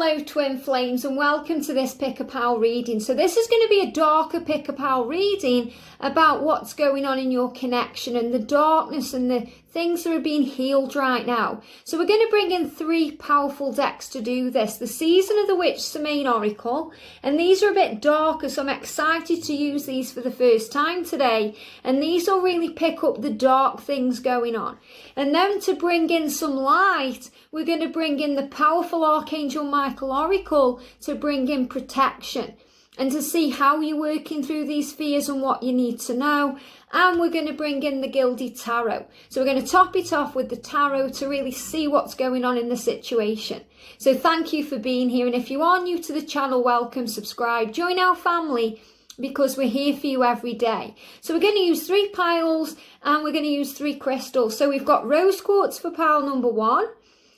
Hello twin flames, and welcome to this pick-a-pal reading. So this is going to be a darker pick-a-pal reading about what's going on in your connection and the darkness and the things that are being healed right now. So we're going to bring in 3 powerful decks to do this. The Season of the Witch Samhain Oracle, and these are a bit darker, so I'm excited to use these for the first time today, and these will really pick up the dark things going on. And then to bring in some light, we're going to bring in the powerful Archangel Michael Oracle to bring in protection and to see how you're working through these fears and what you need to know. And we're going to bring in the Gilded Tarot. So we're going to top it off with the Tarot to really see what's going on in the situation. So thank you for being here. And if you are new to the channel, welcome, subscribe, join our family, because we're here for you every day. So we're going to use 3 piles and we're going to use 3 crystals. So we've got rose quartz for pile number 1.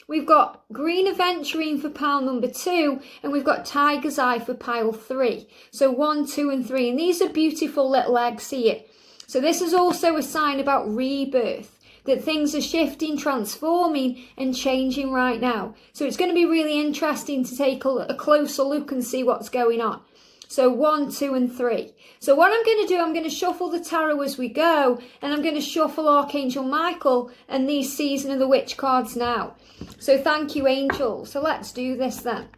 We've got green aventurine for pile number 2, and we've got tiger's eye for pile 3. So 1, 2 and 3, and these are beautiful little eggs here. So this is also a sign about rebirth, that things are shifting, transforming and changing right now. So it's going to be really interesting to take a closer look and see what's going on. So 1, 2 and 3. So what I'm going to do, I'm going to shuffle the tarot as we go, and I'm going to shuffle Archangel Michael and these Season of the Witch cards now. So thank you, angels. So let's do this then.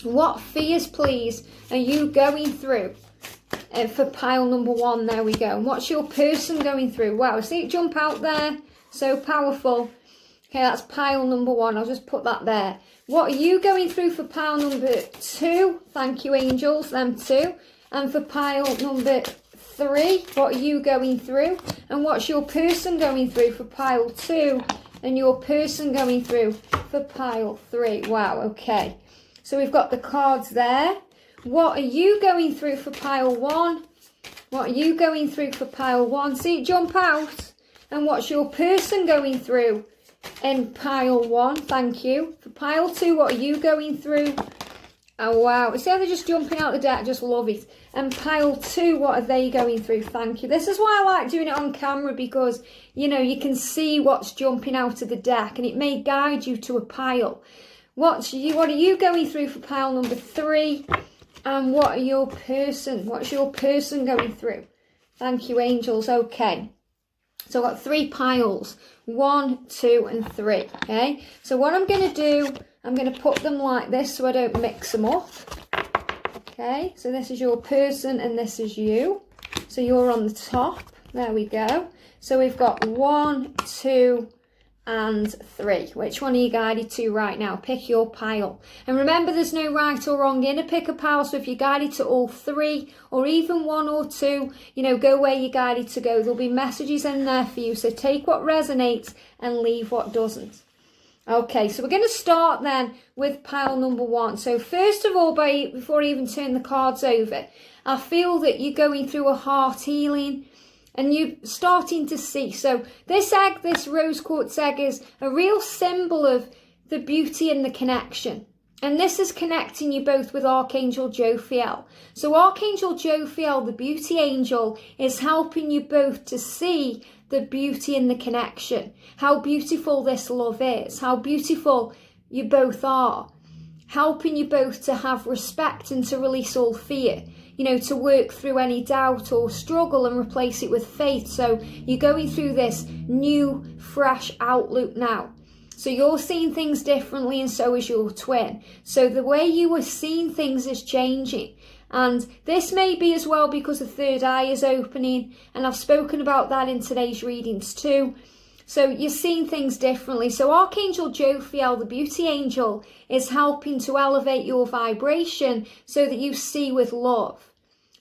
What fears, please, are you going through? For pile number 1, there we go. And what's your person going through? Wow, see it jump out there? So powerful. Okay, that's pile number 1. I'll just put that there. What are you going through for pile number 2? Thank you, angels, them 2. And for pile number 3, what are you going through? And what's your person going through for pile 2? And your person going through for pile 3. Wow, okay. So we've got the cards there. What are you going through for pile 1? What are you going through for pile 1? See it jump out. And what's your person going through in pile 1? Thank you. For pile 2, what are you going through? Oh, wow. See how they're just jumping out the deck? Just love it. And pile 2, what are they going through? Thank you. This is why I like doing it on camera, because, you know, you can see what's jumping out of the deck and it may guide you to a pile. What are you going through for pile number 3? And what's your person going through? Thank you, angels. Okay. So I've got 3 piles. 1, 2 and 3. Okay. So what I'm going to do, I'm going to put them like this so I don't mix them up. Okay. So this is your person and this is you. So you're on the top. There we go. So we've got 1, 2 and 3. Which one are you guided to right now? Pick your pile. And remember, there's no right or wrong in a pick-a-pile. So if you're guided to all 3 or even 1 or 2, you know, go where you're guided to go. There'll be messages in there for you. So take what resonates and leave what doesn't. Okay, so we're going to start then with pile number 1. So first of all, before I even turn the cards over, I feel that you're going through a heart healing. And you're starting to see. So this egg, this rose quartz egg, is a real symbol of the beauty and the connection. And this is connecting you both with Archangel Jophiel. So Archangel Jophiel, the beauty angel, is helping you both to see the beauty in the connection. How beautiful this love is. How beautiful you both are. Helping you both to have respect and to release all fear. You know, to work through any doubt or struggle and replace it with faith. So you're going through this new, fresh outlook now. So you're seeing things differently, and so is your twin. So the way you are seeing things is changing. And this may be as well because the third eye is opening. And I've spoken about that in today's readings too. So you're seeing things differently. So Archangel Jophiel, the beauty angel, is helping to elevate your vibration so that you see with love.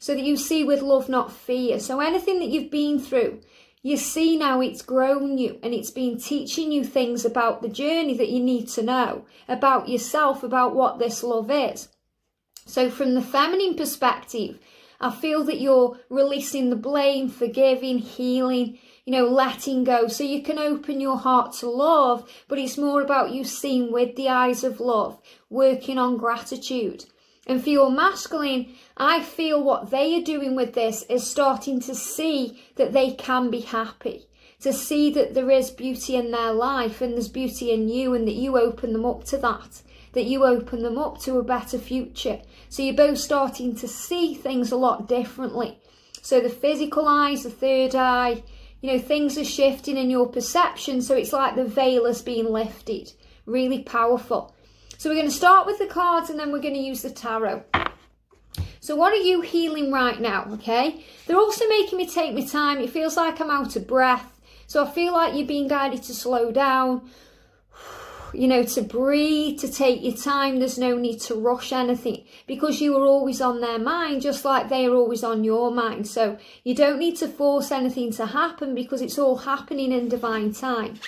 So that you see with love, not fear. So anything that you've been through, you see now it's grown you and it's been teaching you things about the journey that you need to know, about yourself, about what this love is. So from the feminine perspective, I feel that you're releasing the blame, forgiving, healing, you know, letting go. So you can open your heart to love, but it's more about you seeing with the eyes of love, working on gratitude. And for your masculine, I feel what they are doing with this is starting to see that they can be happy, to see that there is beauty in their life and there's beauty in you, and that you open them up to that. that you open them up to a better future. So you're both starting to see things a lot differently. So the physical eyes, the third eye, things are shifting in your perception. So it's like the veil is being lifted. Really powerful. So we're going to start with the cards and then we're going to use the tarot. So what are you healing right now, okay? They're also making me take my time. It feels like I'm out of breath. So I feel like you're being guided to slow down, to breathe, to take your time. There's no need to rush anything because you are always on their mind, just like they are always on your mind. So you don't need to force anything to happen because it's all happening in divine time.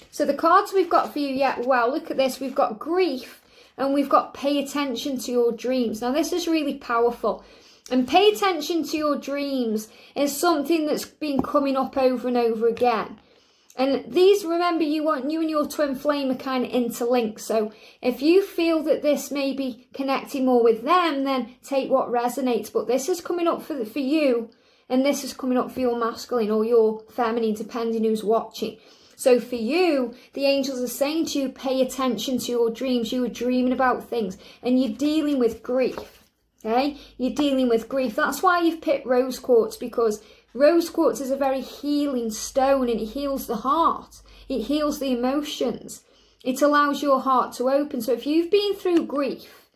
So the cards we've got for you, well, look at this. We've got grief and we've got pay attention to your dreams. Now, this is really powerful. And pay attention to your dreams is something that's been coming up over and over again. And these, remember, you and your twin flame are kind of interlinked. So if you feel that this may be connecting more with them, then take what resonates. But this is coming up for you, and this is coming up for your masculine or your feminine, depending who's watching. So for you, the angels are saying to you, pay attention to your dreams. You are dreaming about things and you're dealing with grief. Okay, you're dealing with grief. That's why you've picked rose quartz, because rose quartz is a very healing stone and it heals the heart. It heals the emotions. It allows your heart to open. So if you've been through grief,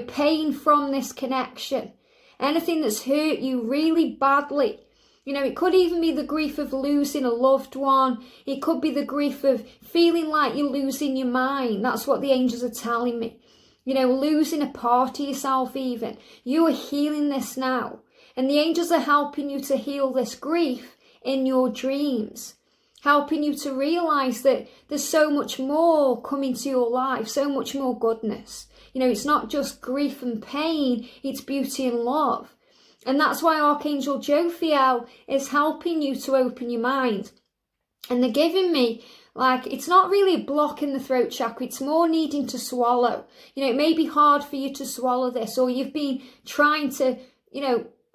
pain from this connection, anything that's hurt you really badly, it could even be the grief of losing a loved one. It could be the grief of feeling like you're losing your mind. That's what the angels are telling me. Losing a part of yourself even. You are healing this now. And the angels are helping you to heal this grief in your dreams. Helping you to realise that there's so much more coming to your life. So much more goodness. It's not just grief and pain. It's beauty and love. And that's why Archangel Jophiel is helping you to open your mind. And they're giving me, it's not really a block in the throat chakra. It's more needing to swallow. It may be hard for you to swallow this, or you've been trying to,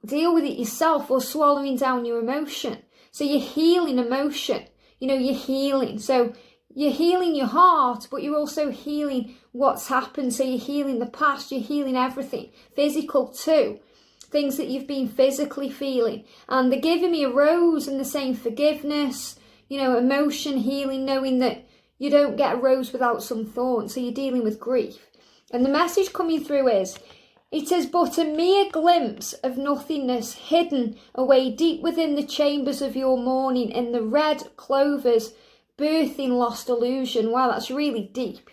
deal with it yourself, or swallowing down your emotion. So you're healing emotion. You're healing. So you're healing your heart, but you're also healing what's happened. So you're healing the past. You're healing everything. Physical too. Things that you've been physically feeling. And they're giving me a rose and they're saying forgiveness, emotion, healing, knowing that you don't get a rose without some thorns. So you're dealing with grief. And the message coming through is, it is but a mere glimpse of nothingness hidden away deep within the chambers of your morning in the red clovers, birthing lost illusion. Wow, that's really deep,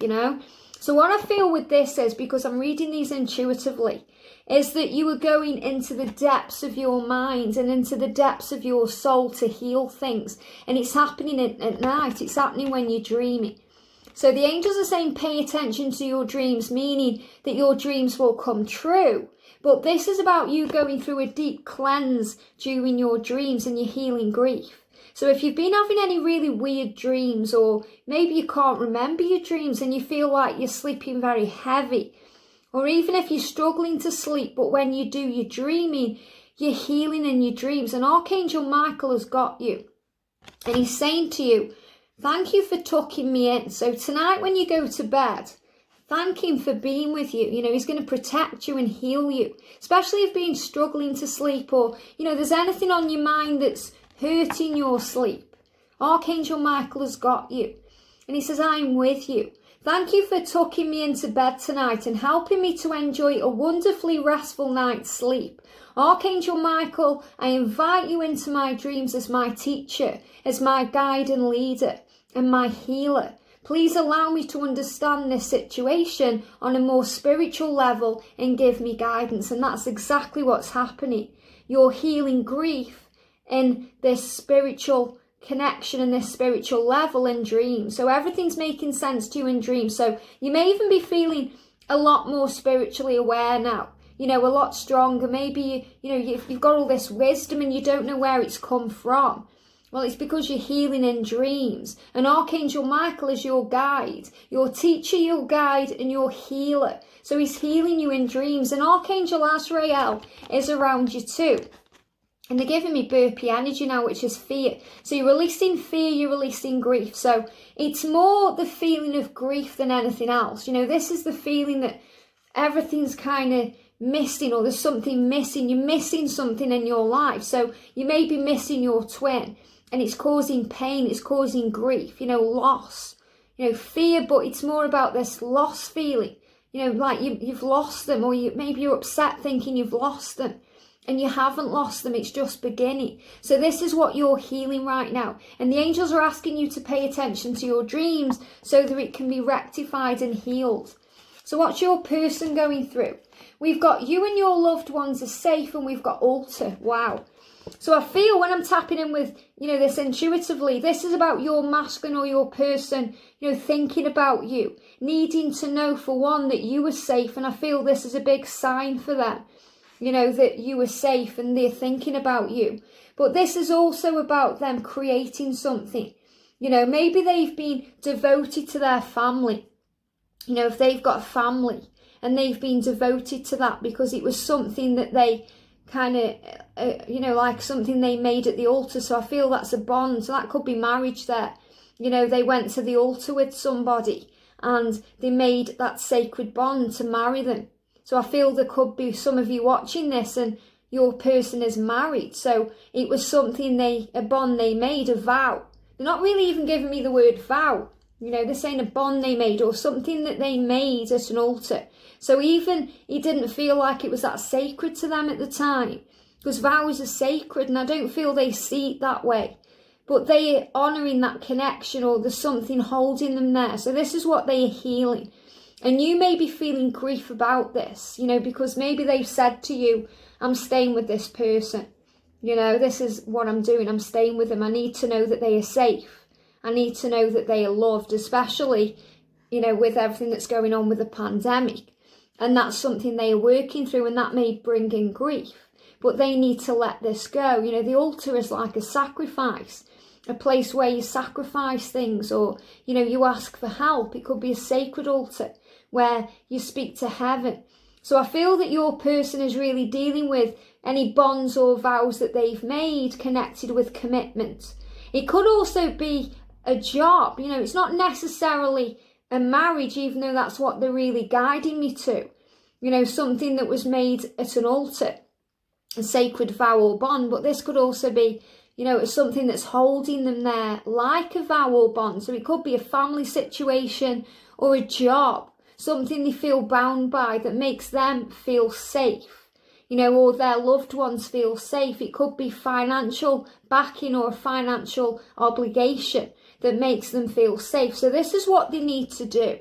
So what I feel with this is, because I'm reading these intuitively, is that you are going into the depths of your mind and into the depths of your soul to heal things. And it's happening at night. It's happening when you're dreaming. So the angels are saying pay attention to your dreams, meaning that your dreams will come true. But this is about you going through a deep cleanse during your dreams and you're healing grief. So if you've been having any really weird dreams, or maybe you can't remember your dreams and you feel like you're sleeping very heavy, or even if you're struggling to sleep, but when you do, you're dreaming, you're healing in your dreams. And Archangel Michael has got you. And he's saying to you, thank you for tucking me in. So tonight when you go to bed, thank him for being with you. He's going to protect you and heal you. Especially if you've been struggling to sleep, or, there's anything on your mind that's hurting your sleep. Archangel Michael has got you. And he says, I'm with you. Thank you for tucking me into bed tonight and helping me to enjoy a wonderfully restful night's sleep. Archangel Michael, I invite you into my dreams as my teacher, as my guide and leader, and my healer. Please allow me to understand this situation on a more spiritual level and give me guidance. And that's exactly what's happening. You're healing grief in this spiritual connection and this spiritual level in dreams. So everything's making sense to you in dreams. So you may even be feeling a lot more spiritually aware now, a lot stronger. Maybe, you've got all this wisdom and you don't know where it's come from. Well, it's because you're healing in dreams. And Archangel Michael is your guide, your teacher, your guide, and your healer. So he's healing you in dreams. And Archangel Azrael is around you too. And they're giving me burpee energy now, which is fear. So you're releasing fear, you're releasing grief. So it's more the feeling of grief than anything else. You know, this is the feeling that everything's kind of missing, or there's something missing. You're missing something in your life. So you may be missing your twin, and it's causing pain, it's causing grief, you know, loss, you know, fear, but it's more about this loss feeling. You know, like you've lost them, or maybe you're upset thinking you've lost them. And you haven't lost them, it's just beginning. So this is what you're healing right now. And the angels are asking you to pay attention to your dreams so that it can be rectified and healed. So what's your person going through? We've got you and your loved ones are safe, and we've got altar. Wow. So I feel when I'm tapping in with, you know, this intuitively, this is about your masculine or your person, you know, thinking about you, needing to know, for one, that you are safe. And I feel this is a big sign for them. You know, that you are safe and they're thinking about you. But this is also about them creating something. You know, maybe they've been devoted to their family. You know, if they've got a family and they've been devoted to that because it was something that they kind of, you know, like something they made at the altar. So I feel that's a bond. So that could be marriage there. You know, they went to the altar with somebody and they made that sacred bond to marry them. So I feel there could be some of you watching this and your person is married. So it was something a bond they made, a vow. They're not really even giving me the word vow. You know, they're saying a bond they made or something that they made at an altar. So even it didn't feel like it was that sacred to them at the time, because vows are sacred, and I don't feel they see it that way. But they are honouring that connection, or there's something holding them there. So this is what they are healing. And you may be feeling grief about this, you know, because maybe they've said to you, I'm staying with this person. You know, this is what I'm doing. I'm staying with them. I need to know that they are safe. I need to know that they are loved, especially, you know, with everything that's going on with the pandemic. And that's something they are working through, and that may bring in grief. But they need to let this go. You know, the altar is like a sacrifice, a place where you sacrifice things, or, you know, you ask for help. It could be a sacred altar where you speak to heaven. So I feel that your person is really dealing with any bonds or vows that they've made connected with commitment. It could also be a job. You know, it's not necessarily a marriage, even though that's what they're really guiding me to. You know, something that was made at an altar, a sacred vow or bond. But this could also be, you know, something that's holding them there like a vow or bond. So it could be a family situation or a job. Something they feel bound by that makes them feel safe, you know, or their loved ones feel safe. It could be financial backing or a financial obligation that makes them feel safe. So this is what they need to do.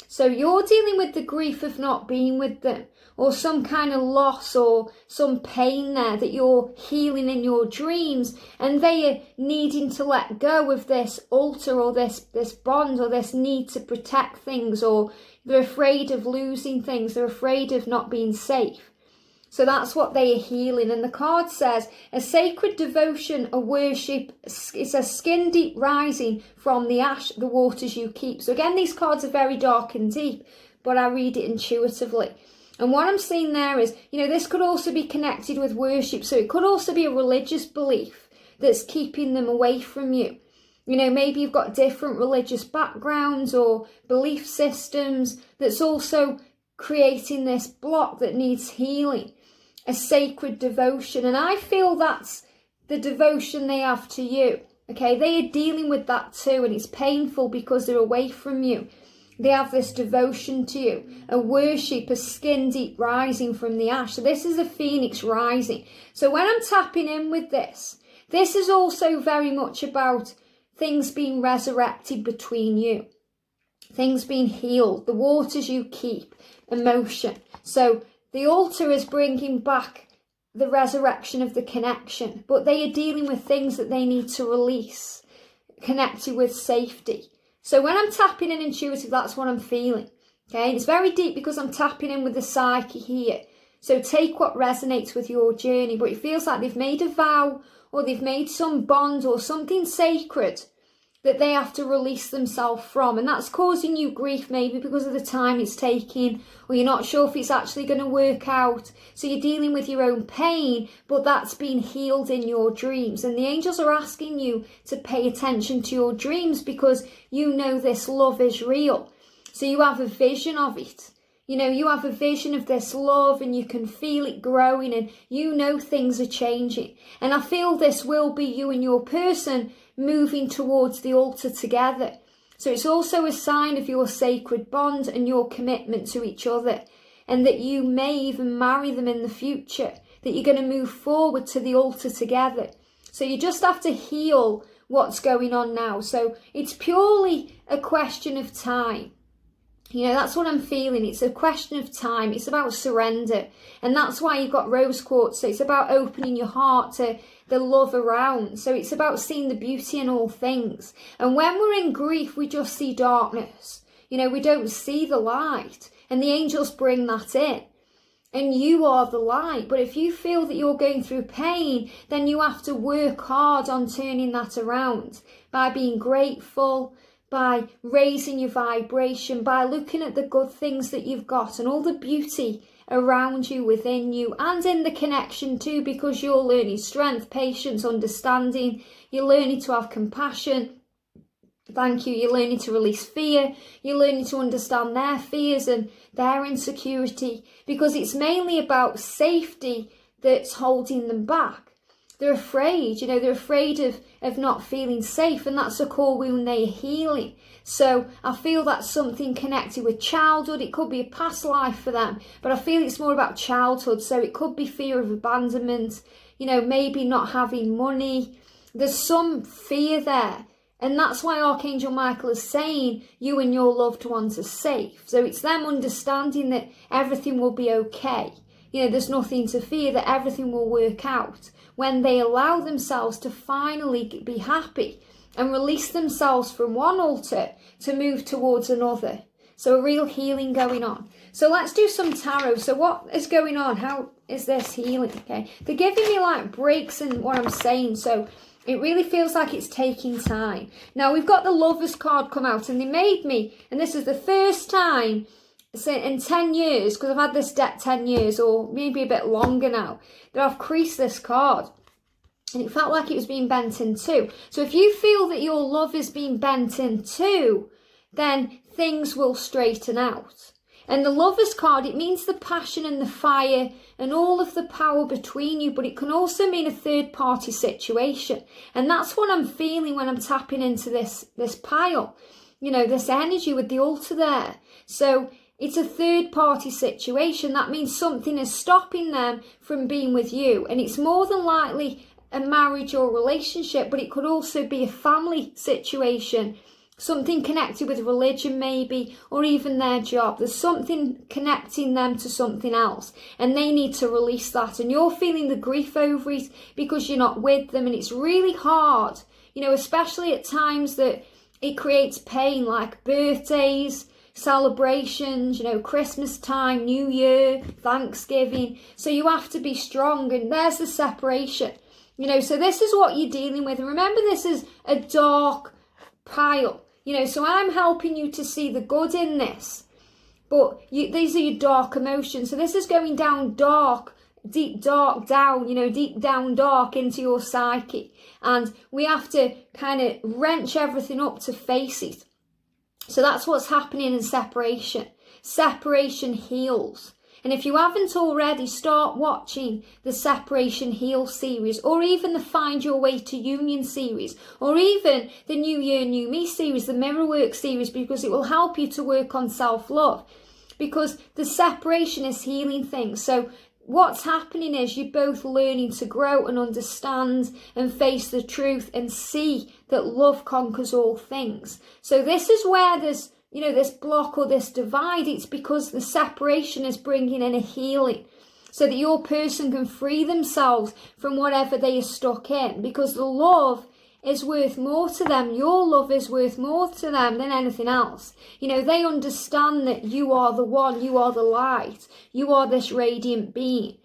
So you're dealing with the grief of not being with them, or some kind of loss or some pain there that you're healing in your dreams, and they are needing to let go of this altar or this bond or this need to protect things, or they're afraid of losing things, they're afraid of not being safe. So that's what they are healing. And the card says, a sacred devotion, a worship, it's a skin deep rising from the ash, the waters you keep. So again, these cards are very dark and deep, but I read it intuitively. And what I'm seeing there is, you know, this could also be connected with worship. So it could also be a religious belief that's keeping them away from you. You know, maybe you've got different religious backgrounds or belief systems that's also creating this block that needs healing. A sacred devotion. And I feel that's the devotion they have to you. Okay, they are dealing with that too, and it's painful because they're away from you. They have this devotion to you, a worship, a skin deep rising from the ash. So this is a phoenix rising. So when I'm tapping in with this is also very much about things being resurrected between you, things being healed, the waters you keep, emotion. So the altar is bringing back the resurrection of the connection, but they are dealing with things that they need to release, connected with safety. So when I'm tapping in intuitive, that's what I'm feeling. Okay, and it's very deep because I'm tapping in with the psyche here. So take what resonates with your journey, but it feels like they've made a vow or they've made some bond or something sacred that they have to release themselves from. And that's causing you grief, maybe because of the time it's taking, or you're not sure if it's actually going to work out. So you're dealing with your own pain, but that's been healed in your dreams. And the angels are asking you to pay attention to your dreams, because you know this love is real. So you have a vision of it. You know, you have a vision of this love, and you can feel it growing, and you know things are changing. And I feel this will be you and your person moving towards the altar together. So it's also a sign of your sacred bond and your commitment to each other, and that you may even marry them in the future, that you're going to move forward to the altar together. So you just have to heal what's going on now. So it's purely a question of time. You know, that's what I'm feeling. It's a question of time. It's about surrender. And that's why you've got rose quartz. So it's about opening your heart to the love around. So it's about seeing the beauty in all things. And when we're in grief, we just see darkness. You know, we don't see the light. And the angels bring that in. And you are the light. But if you feel that you're going through pain, then you have to work hard on turning that around by being grateful, by raising your vibration, by looking at the good things that you've got and all the beauty around you, within you, and in the connection too, because you're learning strength, patience, understanding. You're learning to have compassion. Thank you. You're learning to release fear. You're learning to understand their fears and their insecurity, because it's mainly about safety that's holding them back. They're afraid, you know, they're afraid of not feeling safe, and that's a core wound they're healing. So I feel that's something connected with childhood. It could be a past life for them, but I feel it's more about childhood. So it could be fear of abandonment, you know, maybe not having money. There's some fear there. And that's why Archangel Michael is saying you and your loved ones are safe. So it's them understanding that everything will be okay. You know, there's nothing to fear, that everything will work out when they allow themselves to finally be happy and release themselves from one altar to move towards another. So a real healing going on. So let's do some tarot. So what is going on? How is this healing? Okay, they're giving me like breaks in what I'm saying. So it really feels like it's taking time. Now we've got the Lovers card come out, and they made me, and this is the first time in 10 years, because I've had this deck 10 years or maybe a bit longer now, that I've creased this card, and it felt like it was being bent in two. So if you feel that your love is being bent in two, then things will straighten out. And the Lovers card, it means the passion and the fire and all of the power between you, but it can also mean a third party situation. And that's what I'm feeling when I'm tapping into this pile, you know, this energy with the altar there. So it's a third party situation. That means something is stopping them from being with you. And it's more than likely a marriage or relationship, but it could also be a family situation, something connected with religion maybe, or even their job. There's something connecting them to something else, and they need to release that. And you're feeling the grief over it because you're not with them, and it's really hard, you know, especially at times that it creates pain, like birthdays, celebrations, you know, Christmas time, New Year, Thanksgiving. So you have to be strong, and there's the separation, you know. So this is what you're dealing with. And remember, this is a dark pile, you know, so I'm helping you to see the good in this, but these are your dark emotions. So this is going down dark, deep dark down, you know, deep down dark into your psyche, and we have to kind of wrench everything up to face it. So that's what's happening in separation. Separation heals. And if you haven't already, start watching the Separation Heal series, or even the Find Your Way to Union series, or even the New Year, New Me series, the Mirror Work series, because it will help you to work on self-love. Because the separation is healing things. So what's happening is you're both learning to grow and understand and face the truth and see that love conquers all things. So this is where there's, you know, this block or this divide. It's because the separation is bringing in a healing, so that your person can free themselves from whatever they are stuck in, because the love is worth more to them. Your love is worth more to them than anything else. You know, they understand that you are the one, you are the light, you are this radiant being.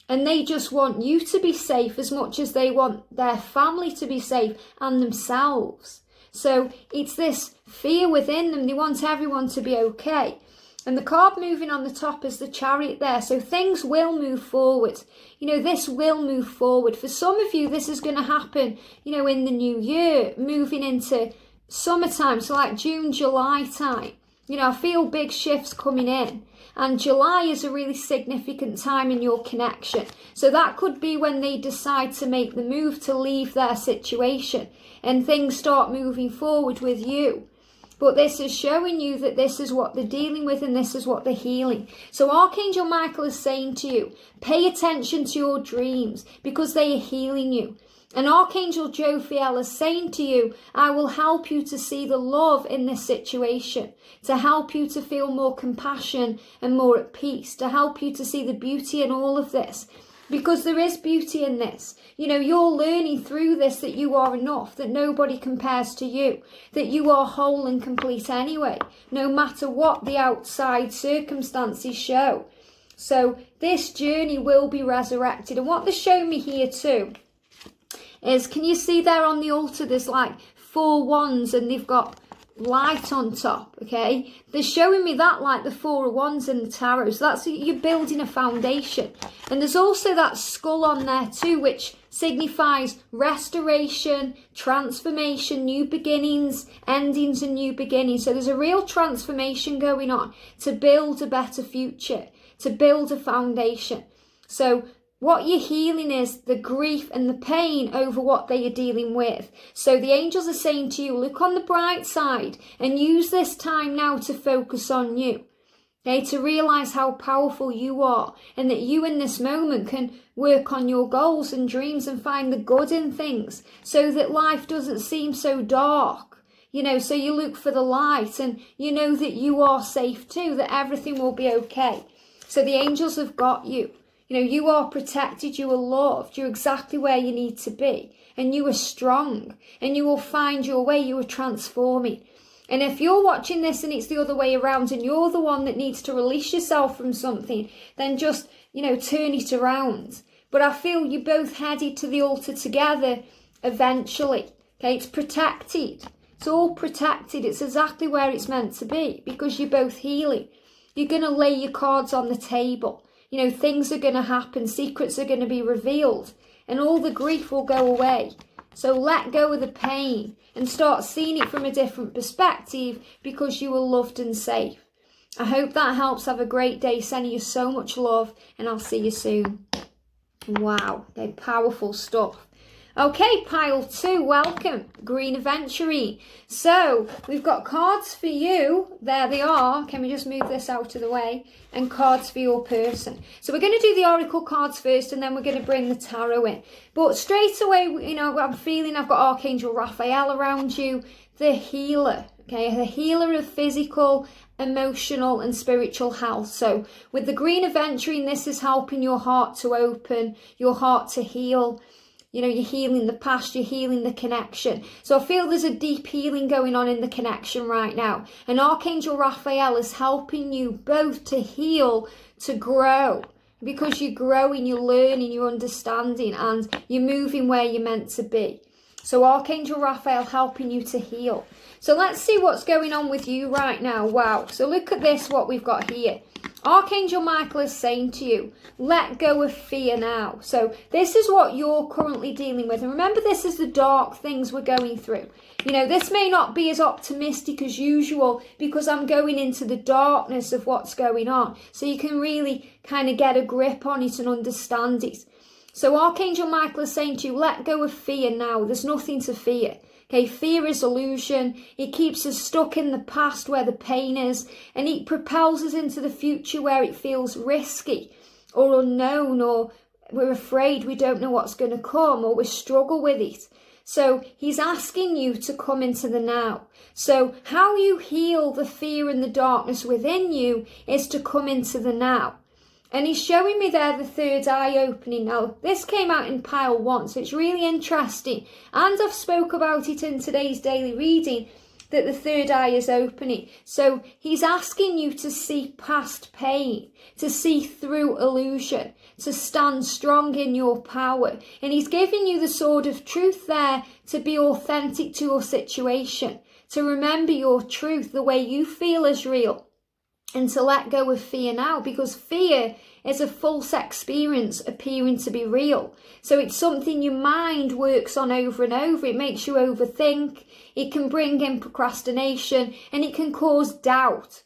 And they just want you to be safe as much as they want their family to be safe and themselves. So it's this fear within them. They want everyone to be okay. And the card moving on the top is the Chariot there. So things will move forward. This will move forward. For some of you, this is going to happen, in the new year, moving into summertime. So like June, July time. I feel big shifts coming in. And July is a really significant time in your connection. So that could be when they decide to make the move to leave their situation and things start moving forward with you. But this is showing you that this is what they're dealing with and this is what they're healing. So Archangel Michael is saying to you, pay attention to your dreams because they are healing you. And Archangel Jophiel is saying to you, I will help you to see the love in this situation, to help you to feel more compassion and more at peace, to help you to see the beauty in all of this. Because there is beauty in this. You're learning through this that you are enough, that nobody compares to you, that you are whole and complete anyway, no matter what the outside circumstances show. So this journey will be resurrected. And what they're showing me here too is, can you see there on the altar, there's like 4 wands and they've got light on top, okay? They're showing me that like the 4 of wands in the tarot. So that's, you're building a foundation. And there's also that skull on there too, which signifies restoration, transformation, new beginnings, endings and new beginnings. So there's a real transformation going on to build a better future, to build a foundation. So what you're healing is the grief and the pain over what they are dealing with. So the angels are saying to you, look on the bright side and use this time now to focus on you. Okay, to realise how powerful you are and that you in this moment can work on your goals and dreams and find the good in things so that life doesn't seem so dark. So you look for the light and you know that you are safe too, that everything will be okay. So the angels have got you. You are protected, you are loved, you're exactly where you need to be. And you are strong and you will find your way, you are transforming. And if you're watching this and it's the other way around and you're the one that needs to release yourself from something, then just, turn it around. But I feel you both headed to the altar together eventually. Okay, it's protected. It's all protected. It's exactly where it's meant to be because you're both healing. You're going to lay your cards on the table. Things are going to happen, secrets are going to be revealed, and all the grief will go away. So let go of the pain and start seeing it from a different perspective because you are loved and safe. I hope that helps. Have a great day. Sending you so much love, and I'll see you soon. Wow, they're powerful stuff. Okay, pile 2, welcome, Green Aventurine. So, we've got cards for you, there they are, can we just move this out of the way, and cards for your person. So we're going to do the oracle cards first, and then we're going to bring the tarot in. But straight away, I'm feeling I've got Archangel Raphael around you, the healer, okay, the healer of physical, emotional and spiritual health. So with the Green Aventurine, this is helping your heart to open, your heart to heal. You're healing the past, you're healing the connection. So I feel there's a deep healing going on in the connection right now. And Archangel Raphael is helping you both to heal, to grow. Because you're growing, you're learning, you're understanding, and you're moving where you're meant to be. So Archangel Raphael helping you to heal. So let's see what's going on with you right now. Wow. So look at this, what we've got here. Archangel Michael is saying to you, let go of fear now. So this is what you're currently dealing with. And remember, this is the dark things we're going through. This may not be as optimistic as usual because I'm going into the darkness of what's going on. So you can really kind of get a grip on it and understand it. So Archangel Michael is saying to you, let go of fear now. There's nothing to fear. Okay, fear is illusion. It keeps us stuck in the past where the pain is, and it propels us into the future where it feels risky or unknown, or we're afraid we don't know what's going to come, or we struggle with it. So he's asking you to come into the now. So how you heal the fear and the darkness within you is to come into the now. And he's showing me there the third eye opening. Now, this came out in pile 1, so it's really interesting. And I've spoke about it in today's daily reading, that the third eye is opening. So he's asking you to see past pain, to see through illusion, to stand strong in your power. And he's giving you the sword of truth there to be authentic to your situation, to remember your truth, the way you feel is real, and to let go of fear now, because fear is a false experience appearing to be real. So it's something your mind works on over and over. It makes you overthink. It can bring in procrastination, and it can cause doubt.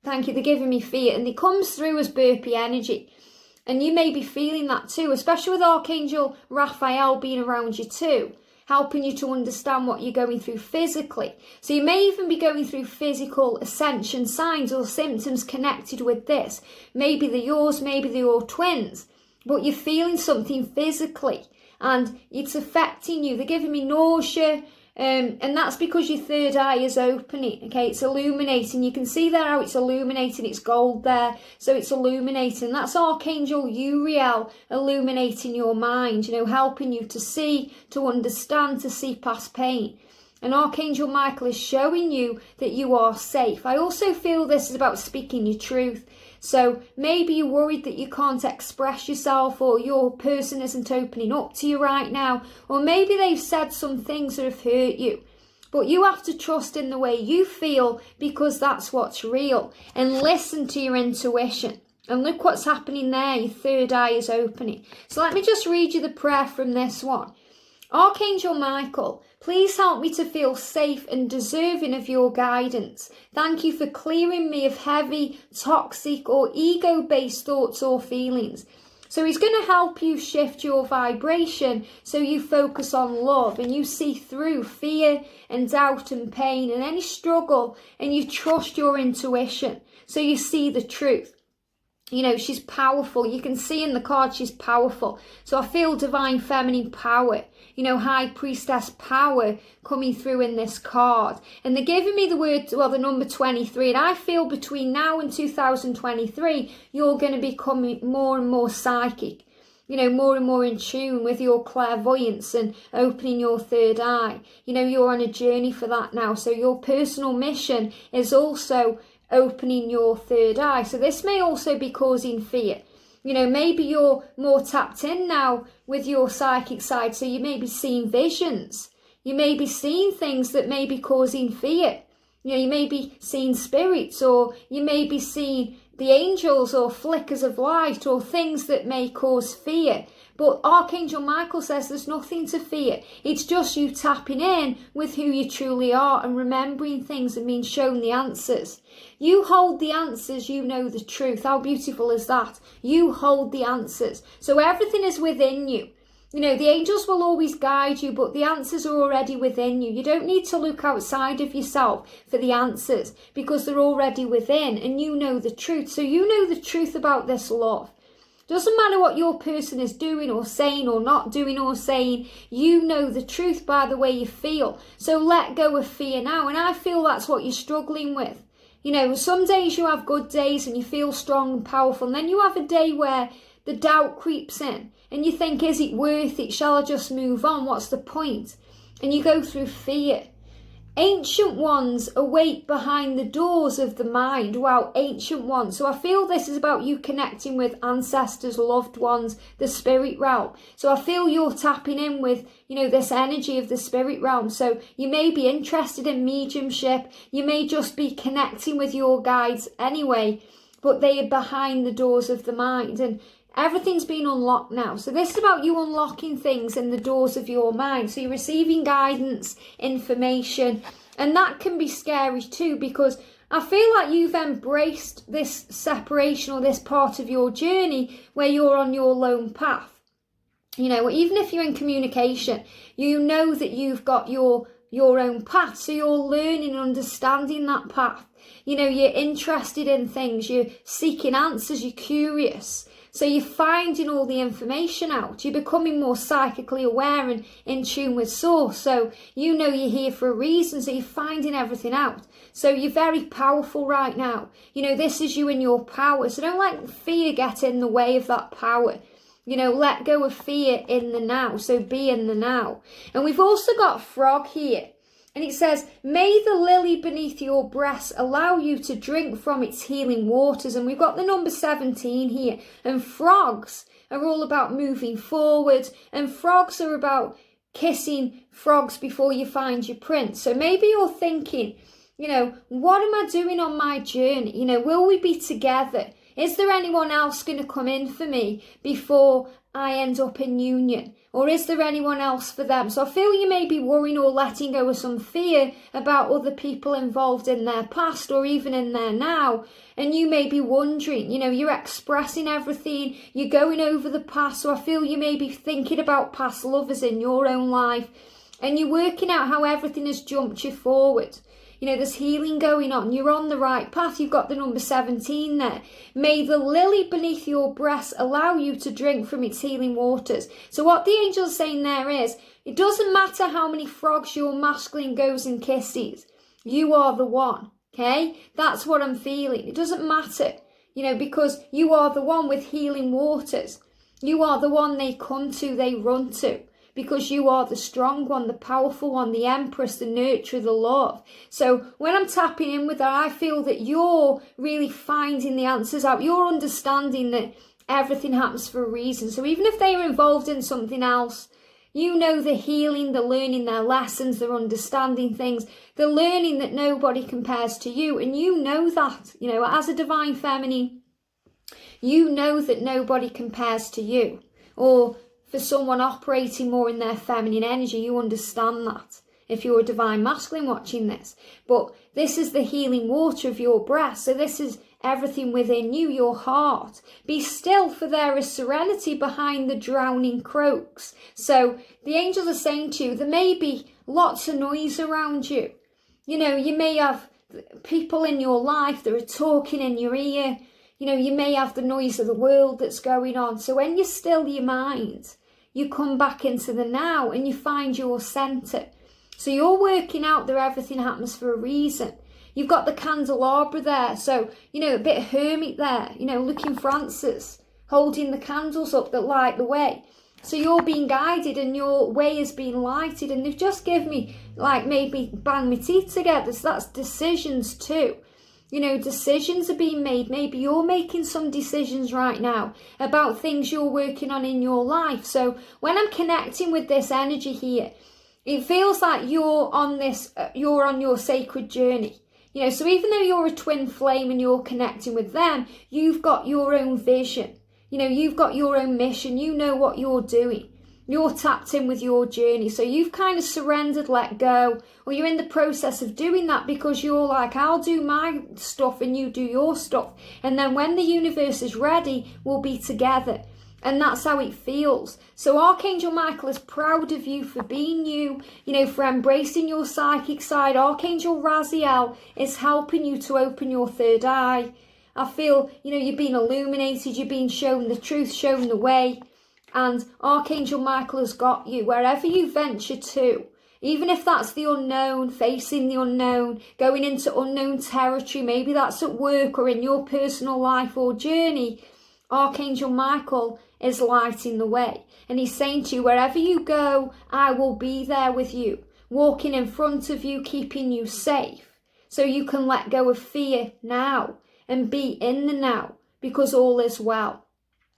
Thank you, they're giving me fear. And it comes through as burpee energy. And you may be feeling that too, especially with Archangel Raphael being around you too, helping you to understand what you're going through physically. So you may even be going through physical ascension signs or symptoms connected with this. Maybe they're yours, maybe they're your twins, but you're feeling something physically and it's affecting you. They're giving me nausea, and that's because your third eye is opening. Okay, it's illuminating. You can see there how it's illuminating. It's gold there, so it's illuminating. That's Archangel Uriel illuminating your mind, helping you to see, to understand, to see past pain. And Archangel Michael is showing you that you are safe. I also feel this is about speaking your truth. So maybe you're worried that you can't express yourself, or your person isn't opening up to you right now, or maybe they've said some things that have hurt you. But you have to trust in the way you feel, because that's what's real, and listen to your intuition. And look what's happening there. Your third eye is opening. So let me just read you the prayer from this one. Archangel Michael, please help me to feel safe and deserving of your guidance. Thank you for clearing me of heavy, toxic or ego-based thoughts or feelings. So he's going to help you shift your vibration so you focus on love and you see through fear and doubt and pain and any struggle, and you trust your intuition so you see the truth. She's powerful. You can see in the card she's powerful. So I feel divine feminine power, high priestess power coming through in this card. And they're giving me the number 23. And I feel between now and 2023, you're going to become more and more psychic, more and more in tune with your clairvoyance and opening your third eye. You're on a journey for that now. So your personal mission is also opening your third eye. So this may also be causing fear. Maybe you're more tapped in now with your psychic side, so you may be seeing visions. You may be seeing things that may be causing fear. You may be seeing spirits, or you may be seeing the angels or flickers of light or things that may cause fear. But Archangel Michael says there's nothing to fear. It's just you tapping in with who you truly are and remembering things and being shown the answers. You hold the answers, you know the truth. How beautiful is that? You hold the answers. So everything is within you. The angels will always guide you, but the answers are already within you. You don't need to look outside of yourself for the answers, because they're already within and you know the truth. So you know the truth about this love. Doesn't matter what your person is doing or saying or not doing or saying, you know the truth by the way you feel. So let go of fear now. And I feel that's what you're struggling with. Some days you have good days and you feel strong and powerful. And then you have a day where the doubt creeps in and you think, is it worth it? Shall I just move on? What's the point? And you go through fear. Ancient ones await behind the doors of the mind. Wow, ancient ones. So I feel this is about you connecting with ancestors, loved ones, the spirit realm. So I feel you're tapping in with, this energy of the spirit realm. So you may be interested in mediumship. You may just be connecting with your guides anyway, but they are behind the doors of the mind. And everything's been unlocked now. So this is about you unlocking things in the doors of your mind. So you're receiving guidance, information, and that can be scary too, because I feel like you've embraced this separation or this part of your journey where you're on your lone path. Even if you're in communication, you know that you've got your own path. So you're learning and understanding that path. You're interested in things, you're seeking answers, you're curious. So you're finding all the information out. You're becoming more psychically aware and in tune with source. So you're here for a reason. So you're finding everything out. So you're very powerful right now. This is you in your power. So don't let fear get in the way of that power. Let go of fear in the now. So be in the now. And we've also got frog here. And it says, may the lily beneath your breast allow you to drink from its healing waters. And we've got the number 17 here. And frogs are all about moving forward. And frogs are about kissing frogs before you find your prince. So maybe you're thinking, what am I doing on my journey? Will we be together? Is there anyone else going to come in for me before I end up in union? Or is there anyone else for them? So I feel you may be worrying or letting go of some fear about other people involved in their past or even in their now. And you may be wondering, you're expressing everything, you're going over the past. So I feel you may be thinking about past lovers in your own life. And you're working out how everything has jumped you forward. There's healing going on. You're on the right path. You've got the number 17 there. May the lily beneath your breast allow you to drink from its healing waters. So what the angel's saying there is, it doesn't matter how many frogs your masculine goes and kisses. You are the one, okay? That's what I'm feeling. It doesn't matter, because you are the one with healing waters. You are the one they come to, they run to. Because you are the strong one, the powerful one, the empress, the nurturer, the love. So when I'm tapping in with that, I feel that you're really finding the answers out. You're understanding that everything happens for a reason. So even if they are involved in something else, the healing, the learning their lessons, they're understanding things, the learning that nobody compares to you. And that, as a divine feminine, that nobody compares to you. Or for someone operating more in their feminine energy, you understand that if you're a divine masculine watching this. But this is the healing water of your breast. So this is everything within you, your heart. Be still, for there is serenity behind the drowning croaks. So the angels are saying to you, there may be lots of noise around you. You may have people in your life that are talking in your ear. You may have the noise of the world that's going on. So when you still your mind, you come back into the now and you find your centre. So you're working out that everything happens for a reason. You've got the candelabra there. So, a bit of hermit there, looking Francis, holding the candles up that light the way. So you're being guided and your way is being lighted. And they've just given me, maybe bang my teeth together. So that's decisions too. Decisions are being made. Maybe you're making some decisions right now about things you're working on in your life. So when I'm connecting with this energy here, it feels like you're on your sacred journey. So even though you're a twin flame and you're connecting with them, you've got your own vision. You've got your own mission. You know what you're doing. You're tapped in with your journey. So you've kind of surrendered, let go, or you're in the process of doing that because you're like, I'll do my stuff and you do your stuff. And then when the universe is ready, we'll be together. And that's how it feels. So Archangel Michael is proud of you for being you, for embracing your psychic side. Archangel Raziel is helping you to open your third eye. I feel, you've been illuminated, you've been shown the truth, shown the way. And Archangel Michael has got you wherever you venture to. Even if that's the unknown, facing the unknown, going into unknown territory, maybe that's at work or in your personal life or journey, Archangel Michael is lighting the way. And he's saying to you, wherever you go, I will be there with you, walking in front of you, keeping you safe. So you can let go of fear now and be in the now because all is well.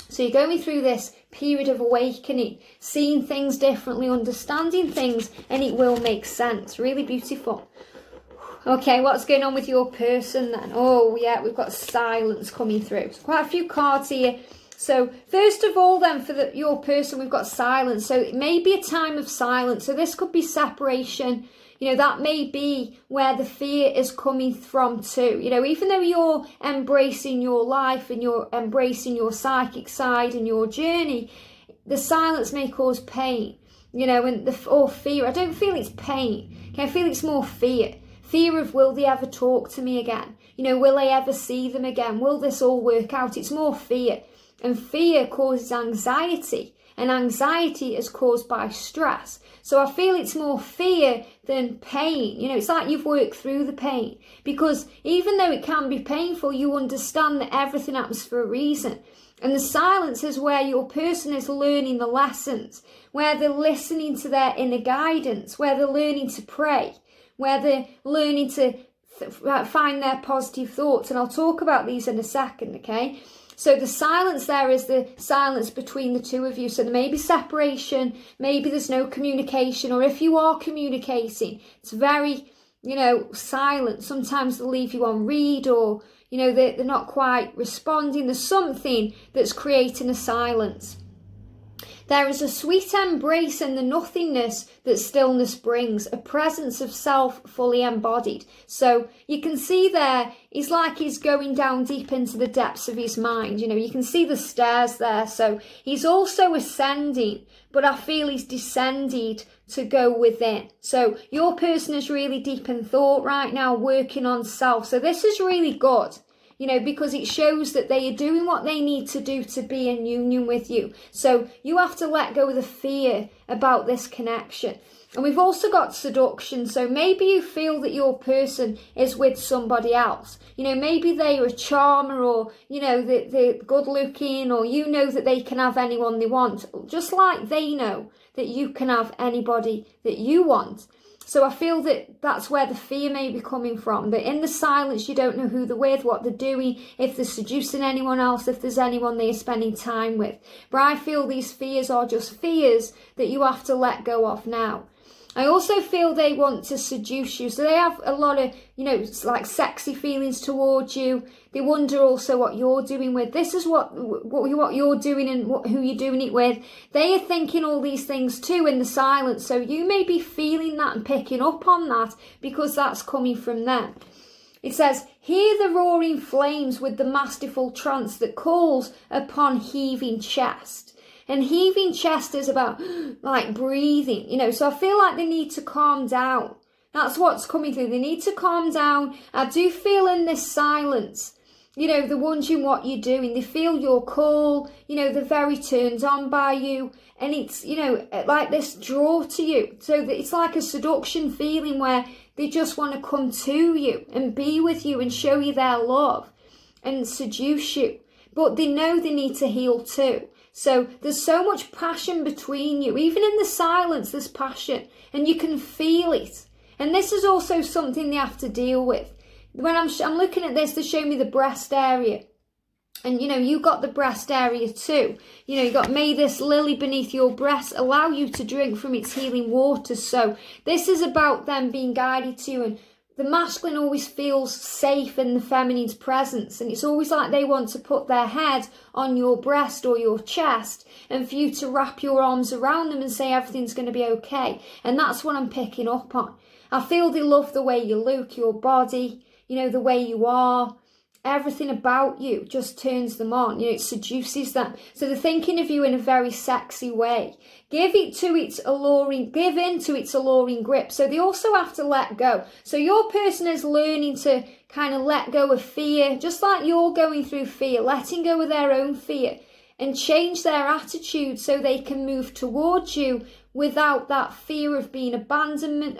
So you're going through this period of awakening, seeing things differently, understanding things, and it will make sense. Really beautiful. Okay, what's going on with your person then? Oh, yeah, we've got silence coming through. So quite a few cards here. So first of all then, for your person, we've got silence. So it may be a time of silence. So this could be separation. That may be where the fear is coming from too. Even though you're embracing your life and you're embracing your psychic side and your journey, the silence may cause pain, or fear. I don't feel it's pain. Okay, I feel it's more fear. Fear of, will they ever talk to me again? Will I ever see them again? Will this all work out? It's more fear. And fear causes anxiety. And anxiety is caused by stress. So I feel it's more fear than pain. It's like you've worked through the pain. Because even though it can be painful, you understand that everything happens for a reason. And the silence is where your person is learning the lessons, where they're listening to their inner guidance, where they're learning to pray, where they're learning to find their positive thoughts. And I'll talk about these in a second, okay? So the silence there is the silence between the two of you. So there may be separation, maybe there's no communication, or if you are communicating, it's very, silent. Sometimes they'll leave you on read, or, they're not quite responding. There's something that's creating a silence. There is a sweet embrace in the nothingness that stillness brings, a presence of self fully embodied. So you can see there, it's like he's going down deep into the depths of his mind. You can see the stairs there. So he's also ascending, but I feel he's descended to go within. So your person is really deep in thought right now, working on self. So this is really good. Because it shows that they are doing what they need to do to be in union with you. So you have to let go of the fear about this connection. And we've also got seduction. So maybe you feel that your person is with somebody else. Maybe they are a charmer, or, they're good looking, or that they can have anyone they want. Just like they know that you can have anybody that you want. So I feel that that's where the fear may be coming from. That in the silence, you don't know who they're with, what they're doing, if they're seducing anyone else, if there's anyone they're spending time with. But I feel these fears are just fears that you have to let go of now. I also feel they want to seduce you. So they have a lot of, like sexy feelings towards you. They wonder also what you're doing with. This is what you're doing and who you're doing it with. They are thinking all these things too in the silence. So you may be feeling that and picking up on that because that's coming from them. It says, hear the roaring flames with the masterful trance that calls upon heaving chest. And heaving chest is about like breathing, so I feel like they need to calm down. That's what's coming through. They need to calm down. I do feel in this silence, they're wondering what you're doing. They feel your call, they're very turned on by you. And it's, like this draw to you. So that it's like a seduction feeling where they just want to come to you and be with you and show you their love and seduce you. But they know they need to heal too. So there's so much passion between you. Even in the silence, there's passion. And you can feel it. And this is also something they have to deal with. When I'm looking at this, they show me the breast area. And, you got the breast area too. You got, may this lily beneath your breast allow you to drink from its healing waters. So this is about them being guided to you. And the masculine always feels safe in the feminine's presence, and it's always like they want to put their head on your breast or your chest and for you to wrap your arms around them and say everything's going to be okay. And that's what I'm picking up on. I feel they love the way you look, your body, the way you are. Everything about you just turns them on. It seduces them. So they're thinking of you in a very sexy way. Give in to its alluring grip. So they also have to let go. So your person is learning to kind of let go of fear, just like you're going through fear, letting go of their own fear and change their attitude so they can move towards you without that fear of being abandonment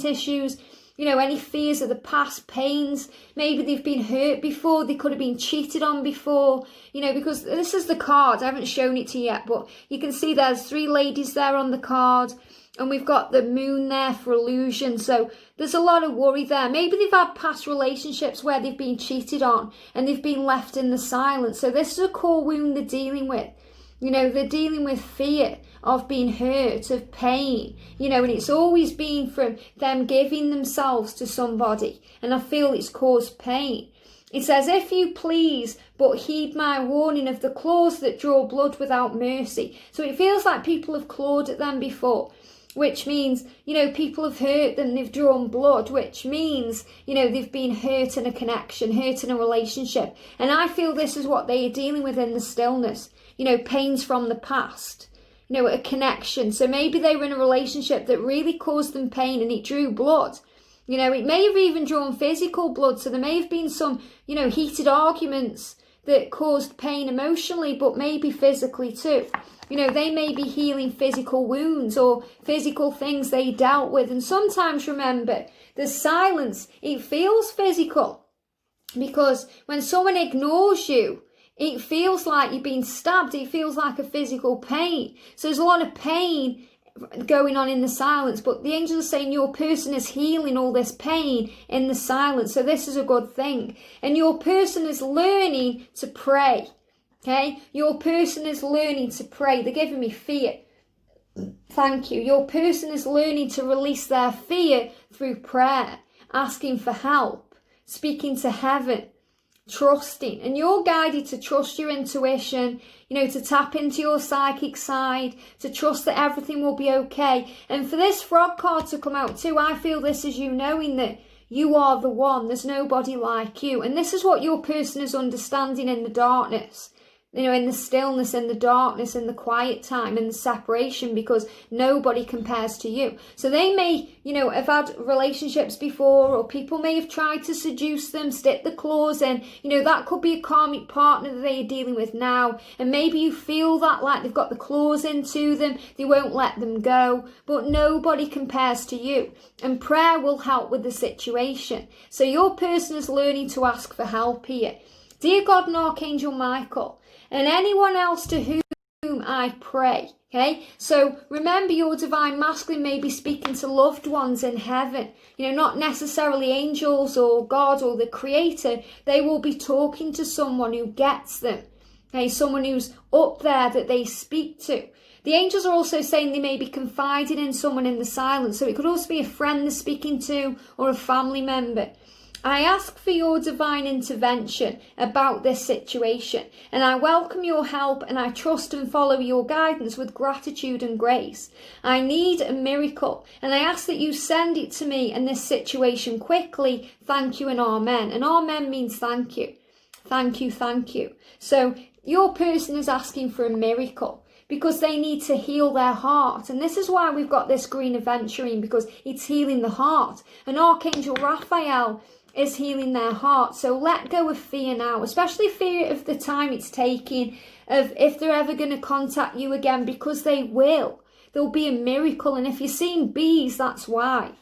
issues. Any fears of the past, pains, maybe they've been hurt before, they could have been cheated on before, because this is the card. I haven't shown it to you yet, but you can see there's 3 ladies there on the card, and we've got the moon there for illusion. So there's a lot of worry there. Maybe they've had past relationships where they've been cheated on and they've been left in the silence. So this is a core wound they're dealing with. They're dealing with fear of being hurt, of pain, and it's always been from them giving themselves to somebody. And I feel it's caused pain. It says, if you please, but heed my warning of the claws that draw blood without mercy. So it feels like people have clawed at them before, which means, people have hurt them, they've drawn blood, which means, they've been hurt in a connection, hurt in a relationship. And I feel this is what they are dealing with in the stillness. Pains from the past, a connection. So maybe they were in a relationship that really caused them pain and it drew blood. It may have even drawn physical blood. So there may have been some, heated arguments that caused pain emotionally, but maybe physically too. They may be healing physical wounds or physical things they dealt with. And sometimes, remember, the silence, it feels physical, because when someone ignores you, it feels like you're being stabbed. It feels like a physical pain. So there's a lot of pain going on in the silence, but the angels are saying your person is healing all this pain in the silence. So this is a good thing. And your person is learning to pray. Okay, your person is learning to pray. They're giving me fear. Thank you. Your person is learning to release their fear through prayer, asking for help, speaking to heaven, trusting. And you're guided to trust your intuition, to tap into your psychic side, to trust that everything will be okay. And for this frog card to come out too, I feel this is you knowing that you are the one. There's nobody like you. And this is what your person is understanding in the darkness. In the stillness, in the darkness, in the quiet time, in the separation, because nobody compares to you. So they may, have had relationships before, or people may have tried to seduce them, stick the claws in. That could be a karmic partner that they are dealing with now. And maybe you feel that like they've got the claws into them, they won't let them go. But nobody compares to you. And prayer will help with the situation. So your person is learning to ask for help here. Dear God and Archangel Michael, and anyone else to whom I pray, okay? So remember, your divine masculine may be speaking to loved ones in heaven, not necessarily angels or God or the creator. They will be talking to someone who gets them, okay? Someone who's up there that they speak to. The angels are also saying they may be confiding in someone in the silence. So it could also be a friend they're speaking to or a family member. I ask for your divine intervention about this situation, and I welcome your help, and I trust and follow your guidance with gratitude and grace. I need a miracle, and I ask that you send it to me in this situation quickly. Thank you and amen. And amen means thank you. Thank you, thank you. So your person is asking for a miracle, because they need to heal their heart. And this is why we've got this green aventurine, because it's healing the heart. And Archangel Raphael is healing their heart. So let go of fear now, especially fear of the time it's taking, of if they're ever going to contact you again, because they will. There'll be a miracle. And if you're seeing bees, that's why.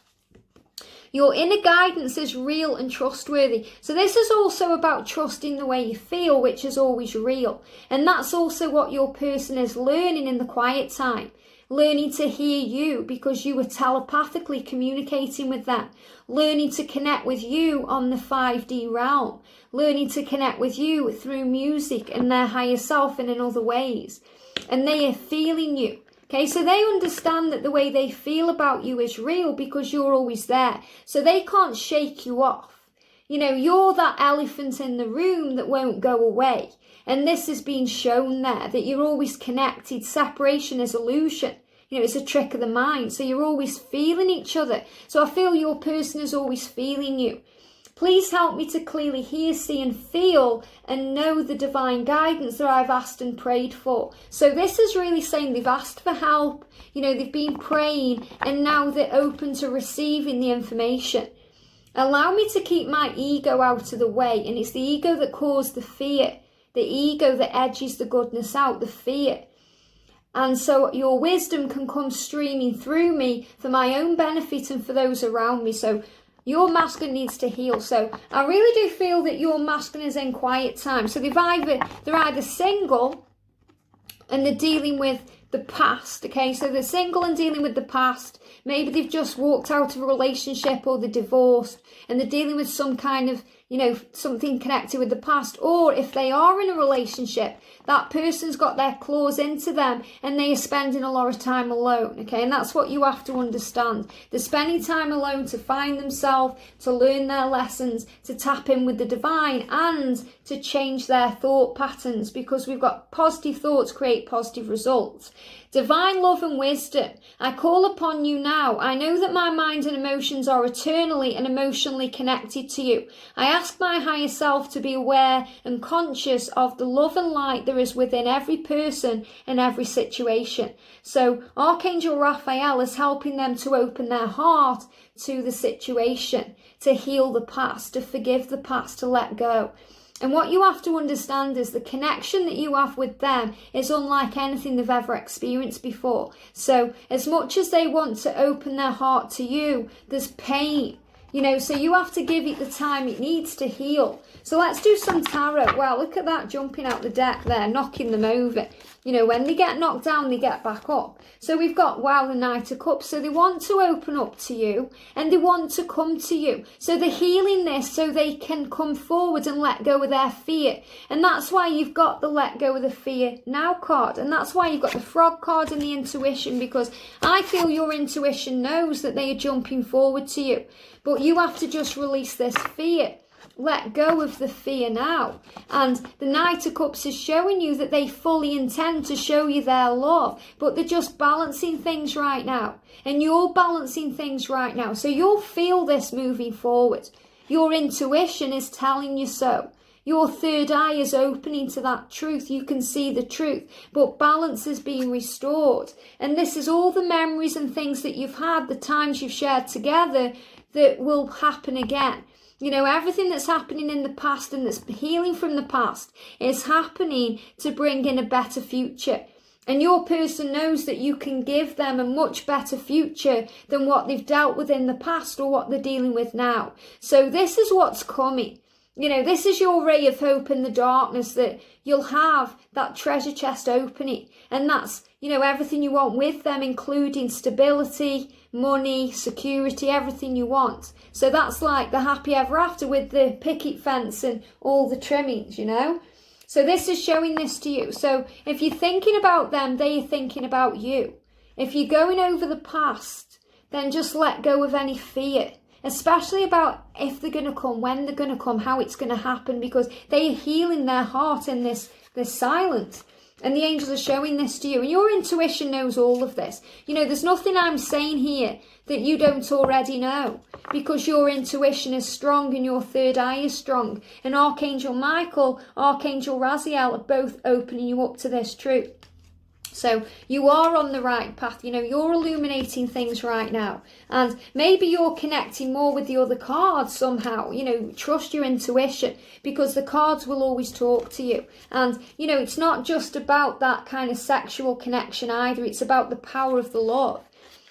Your inner guidance is real and trustworthy. So this is also about trusting the way you feel, which is always real. And that's also what your person is learning in the quiet time. Learning to hear you because you were telepathically communicating with them. Learning to connect with you on the 5D realm. Learning to connect with you through music and their higher self and in other ways. And they are feeling you. Okay, so they understand that the way they feel about you is real because you're always there. So they can't shake you off. You're that elephant in the room that won't go away. And this is being shown there, that you're always connected. Separation is illusion. It's a trick of the mind. So you're always feeling each other. So I feel your person is always feeling you. Please help me to clearly hear, see and feel and know the divine guidance that I've asked and prayed for. So this is really saying they've asked for help. They've been praying and now they're open to receiving the information. Allow me to keep my ego out of the way. And it's the ego that caused the fear. The ego that edges the goodness out, the fear. And so your wisdom can come streaming through me for my own benefit and for those around me. So your masculine needs to heal. So I really do feel that your masculine is in quiet time. So they're either single and they're dealing with the past. Okay, so they're single and dealing with the past. Maybe they've just walked out of a relationship or they're divorced and they're dealing with some kind of, something connected with the past. Or if they are in a relationship, that person's got their claws into them and they are spending a lot of time alone. Okay, and that's what you have to understand. They're spending time alone to find themselves, to learn their lessons, to tap in with the divine and to change their thought patterns, because we've got positive thoughts create positive results. Divine love and wisdom, I call upon you now. I know that my mind and emotions are eternally and emotionally connected to you. I ask my higher self to be aware and conscious of the love and light there is within every person and every situation. So Archangel Raphael is helping them to open their heart to the situation, to heal the past, to forgive the past, to let go. And what you have to understand is the connection that you have with them is unlike anything they've ever experienced before. So as much as they want to open their heart to you, there's pain. So you have to give it the time it needs to heal. So let's do some tarot. Wow, look at that jumping out the deck there, knocking them over. When they get knocked down, they get back up. So we've got, wow, the Knight of Cups. So they want to open up to you and they want to come to you. So they're healing this so they can come forward and let go of their fear. And that's why you've got the let go of the fear now card. And that's why you've got the Frog card and the intuition, because I feel your intuition knows that they are jumping forward to you. But you have to just release this fear. Let go of the fear now. And the Knight of Cups is showing you that they fully intend to show you their love, but they're just balancing things right now. And you're balancing things right now. So you'll feel this moving forward. Your intuition is telling you so. Your third eye is opening to that truth. You can see the truth, but balance is being restored. And this is all the memories and things that you've had, the times you've shared together, that will happen again. Everything that's happening in the past and that's healing from the past is happening to bring in a better future. And your person knows that you can give them a much better future than what they've dealt with in the past or what they're dealing with now. So this is what's coming. This is your ray of hope in the darkness, that you'll have that treasure chest opening. And that's, everything you want with them, including stability, money, security, everything you want. So that's like the happy ever after with the picket fence and all the trimmings, So this is showing this to you. So if you're thinking about them, they are thinking about you. If you're going over the past, then just let go of any fear. Especially about if they're going to come, when they're going to come, how it's going to happen, because they are healing their heart in this silence. And the angels are showing this to you. And your intuition knows all of this. There's nothing I'm saying here that you don't already know, because your intuition is strong and your third eye is strong. And Archangel Michael, Archangel Raziel are both opening you up to this truth. So you are on the right path. You're illuminating things right now. And maybe you're connecting more with the other cards somehow. Trust your intuition, because the cards will always talk to you. And, it's not just about that kind of sexual connection either. It's about the power of the love.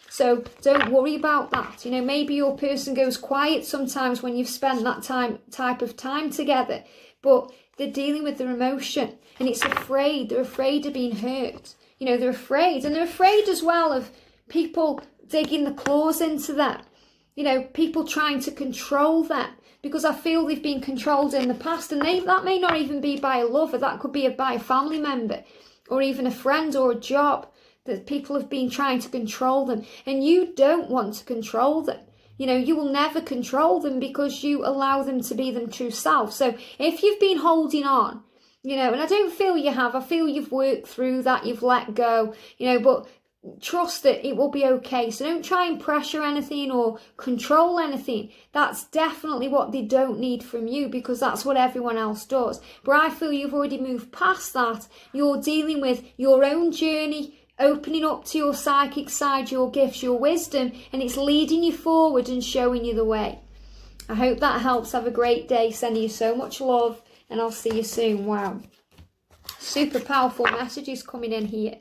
So don't worry about that. Maybe your person goes quiet sometimes when you've spent that type of time together. But they're dealing with their emotion. And it's afraid. They're afraid of being hurt. They're afraid. And they're afraid as well of people digging the claws into them. People trying to control them. Because I feel they've been controlled in the past. And that may not even be by a lover. That could be by a family member. Or even a friend or a job. That people have been trying to control them. And you don't want to control them. You will never control them, because you allow them to be their true self. So if you've been holding on, and I don't feel you have. I feel you've worked through that. You've let go, but trust that it will be okay. So don't try and pressure anything or control anything. That's definitely what they don't need from you, because that's what everyone else does. But I feel you've already moved past that. You're dealing with your own journey, opening up to your psychic side, your gifts, your wisdom, and it's leading you forward and showing you the way. I hope that helps. Have a great day. Sending you so much love. And I'll see you soon. Wow. Super powerful messages coming in here.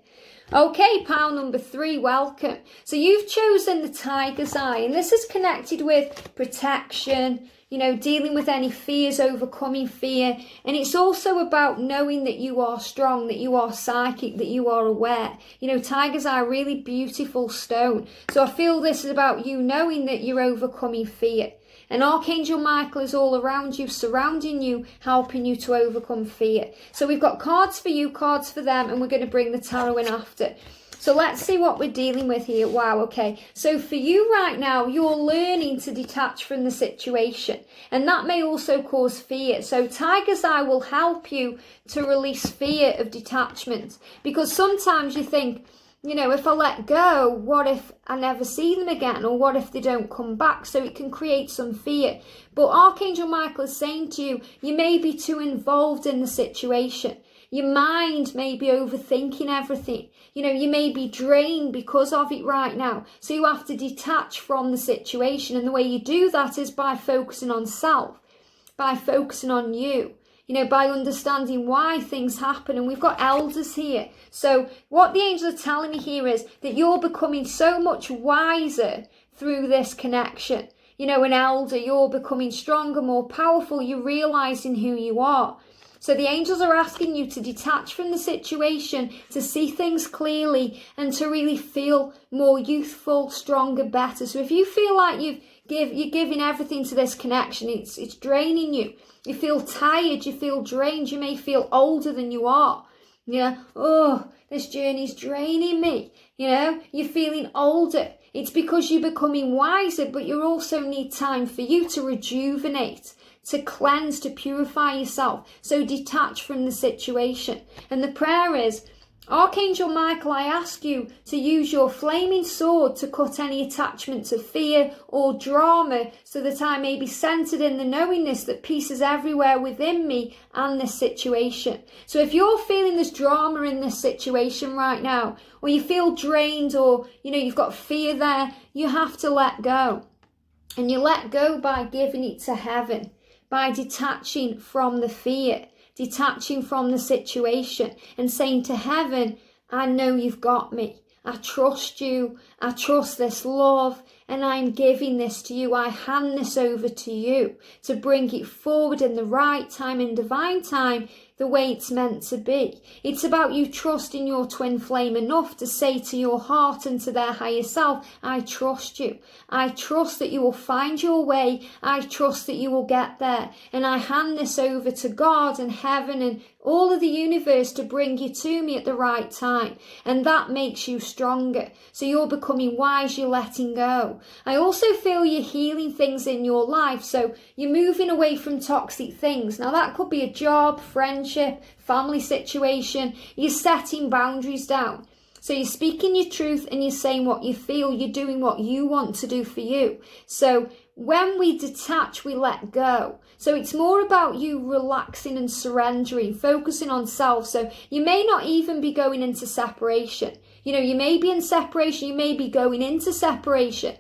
Okay, pile number 3, welcome. So you've chosen the Tiger's Eye. And this is connected with protection, dealing with any fears, overcoming fear. And it's also about knowing that you are strong, that you are psychic, that you are aware. Tiger's Eye, really beautiful stone. So I feel this is about you knowing that you're overcoming fear. And Archangel Michael is all around you, surrounding you, helping you to overcome fear. So we've got cards for you, cards for them, and we're going to bring the tarot in after. So let's see what we're dealing with here. Wow, okay. So for you right now, you're learning to detach from the situation. And that may also cause fear. So Tiger's Eye will help you to release fear of detachment. Because sometimes you think, if I let go, what if I never see them again? Or what if they don't come back? So it can create some fear. But Archangel Michael is saying to you, you may be too involved in the situation. Your mind may be overthinking everything. You may be drained because of it right now. So you have to detach from the situation. And the way you do that is by focusing on self, by focusing on you. By understanding why things happen. And we've got elders here. So what the angels are telling me here is that you're becoming so much wiser through this connection. you know, an elder, you're becoming stronger, more powerful, you're realizing who you are. So the angels are asking you to detach from the situation, to see things clearly, and to really feel more youthful, stronger, better. So if you feel like you're giving everything to this connection, it's draining you. You feel tired, you feel drained, you may feel older than you are. You know, oh, this journey's draining me. You know, you're feeling older. It's because you're becoming wiser, but you also need time for you to rejuvenate, to cleanse, to purify yourself. So detach from the situation. And the prayer is, Archangel Michael, I ask you to use your flaming sword to cut any attachment to fear or drama, so that I may be centered in the knowingness that peace is everywhere within me and this situation. So if you're feeling this drama in this situation right now, or you feel drained, or you know you've got fear there, you have to let go. And you let go by giving it to heaven, by detaching from the fear, detaching from the situation, and saying to heaven, I know you've got me. I trust you. I trust this love, and I'm giving this to you. I hand this over to you to bring it forward in the right time, in divine time, the way it's meant to be. It's about you trusting your twin flame enough to say to your heart and to their higher self, I trust you. I trust that you will find your way. I trust that you will get there. And I hand this over to God and heaven and all of the universe to bring you to me at the right time. And that makes you stronger. So you're becoming wise, you're letting go. I also feel you're healing things in your life. So you're moving away from toxic things. Now that could be a job, friendship, family situation. You're setting boundaries down. So you're speaking your truth and you're saying what you feel. You're doing what you want to do for you. So when we detach, we let go. So it's more about you relaxing and surrendering, focusing on self. So you may not even be going into separation. You know, you may be in separation, you may be going into separation.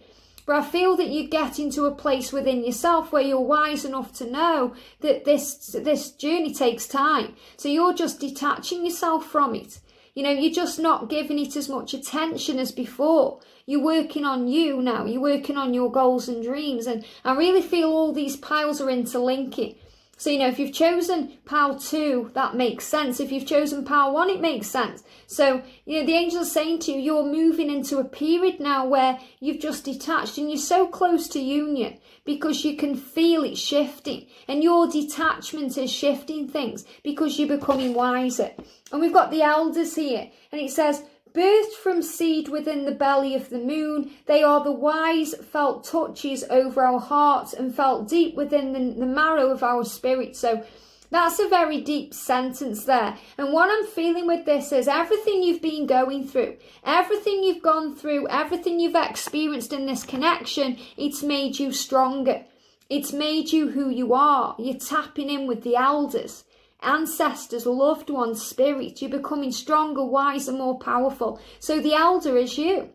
But I feel that you get into a place within yourself where you're wise enough to know that this journey takes time. So you're just detaching yourself from it. You know, you're just not giving it as much attention as before. You're working on you now. You're working on your goals and dreams. And I really feel all these piles are interlinking. So, you know, if you've chosen pile 2, that makes sense. If you've chosen pile 1, it makes sense. So, you know, the angels are saying to you, you're moving into a period now where you've just detached and you're so close to union because you can feel it shifting. And your detachment is shifting things because you're becoming wiser. And we've got the elders here. And it says, birthed from seed within the belly of the moon, they are the wise felt touches over our hearts and felt deep within the marrow of our spirit. So that's a very deep sentence there. And what I'm feeling with this is everything you've been going through, everything you've gone through, everything you've experienced in this connection, it's made you stronger. It's made you who you are. You're tapping in with the elders, ancestors, loved ones, spirit. You're becoming stronger, wiser, more powerful. So the elder is you.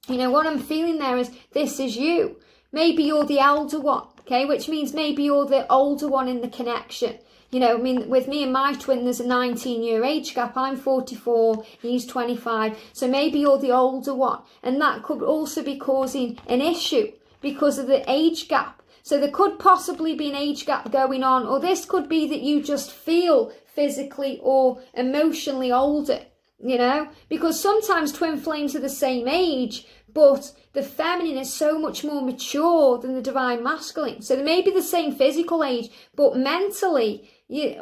You know, what I'm feeling there is this is you. Maybe you're the elder one, okay, which means maybe you're the older one in the connection. You know, I mean, with me and my twin, there's a 19-year age gap. I'm 44, he's 25. So maybe you're the older one. And that could also be causing an issue because of the age gap. So there could possibly be an age gap going on, or this could be that you just feel physically or emotionally older, you know, because sometimes twin flames are the same age, but the feminine is so much more mature than the divine masculine. So they may be the same physical age, but mentally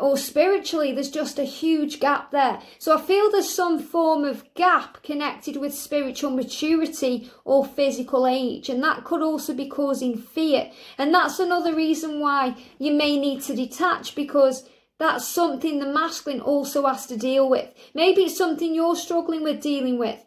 or spiritually, there's just a huge gap there. So I feel there's some form of gap connected with spiritual maturity or physical age. And that could also be causing fear. And that's another reason why you may need to detach, because that's something the masculine also has to deal with. Maybe it's something you're struggling with dealing with.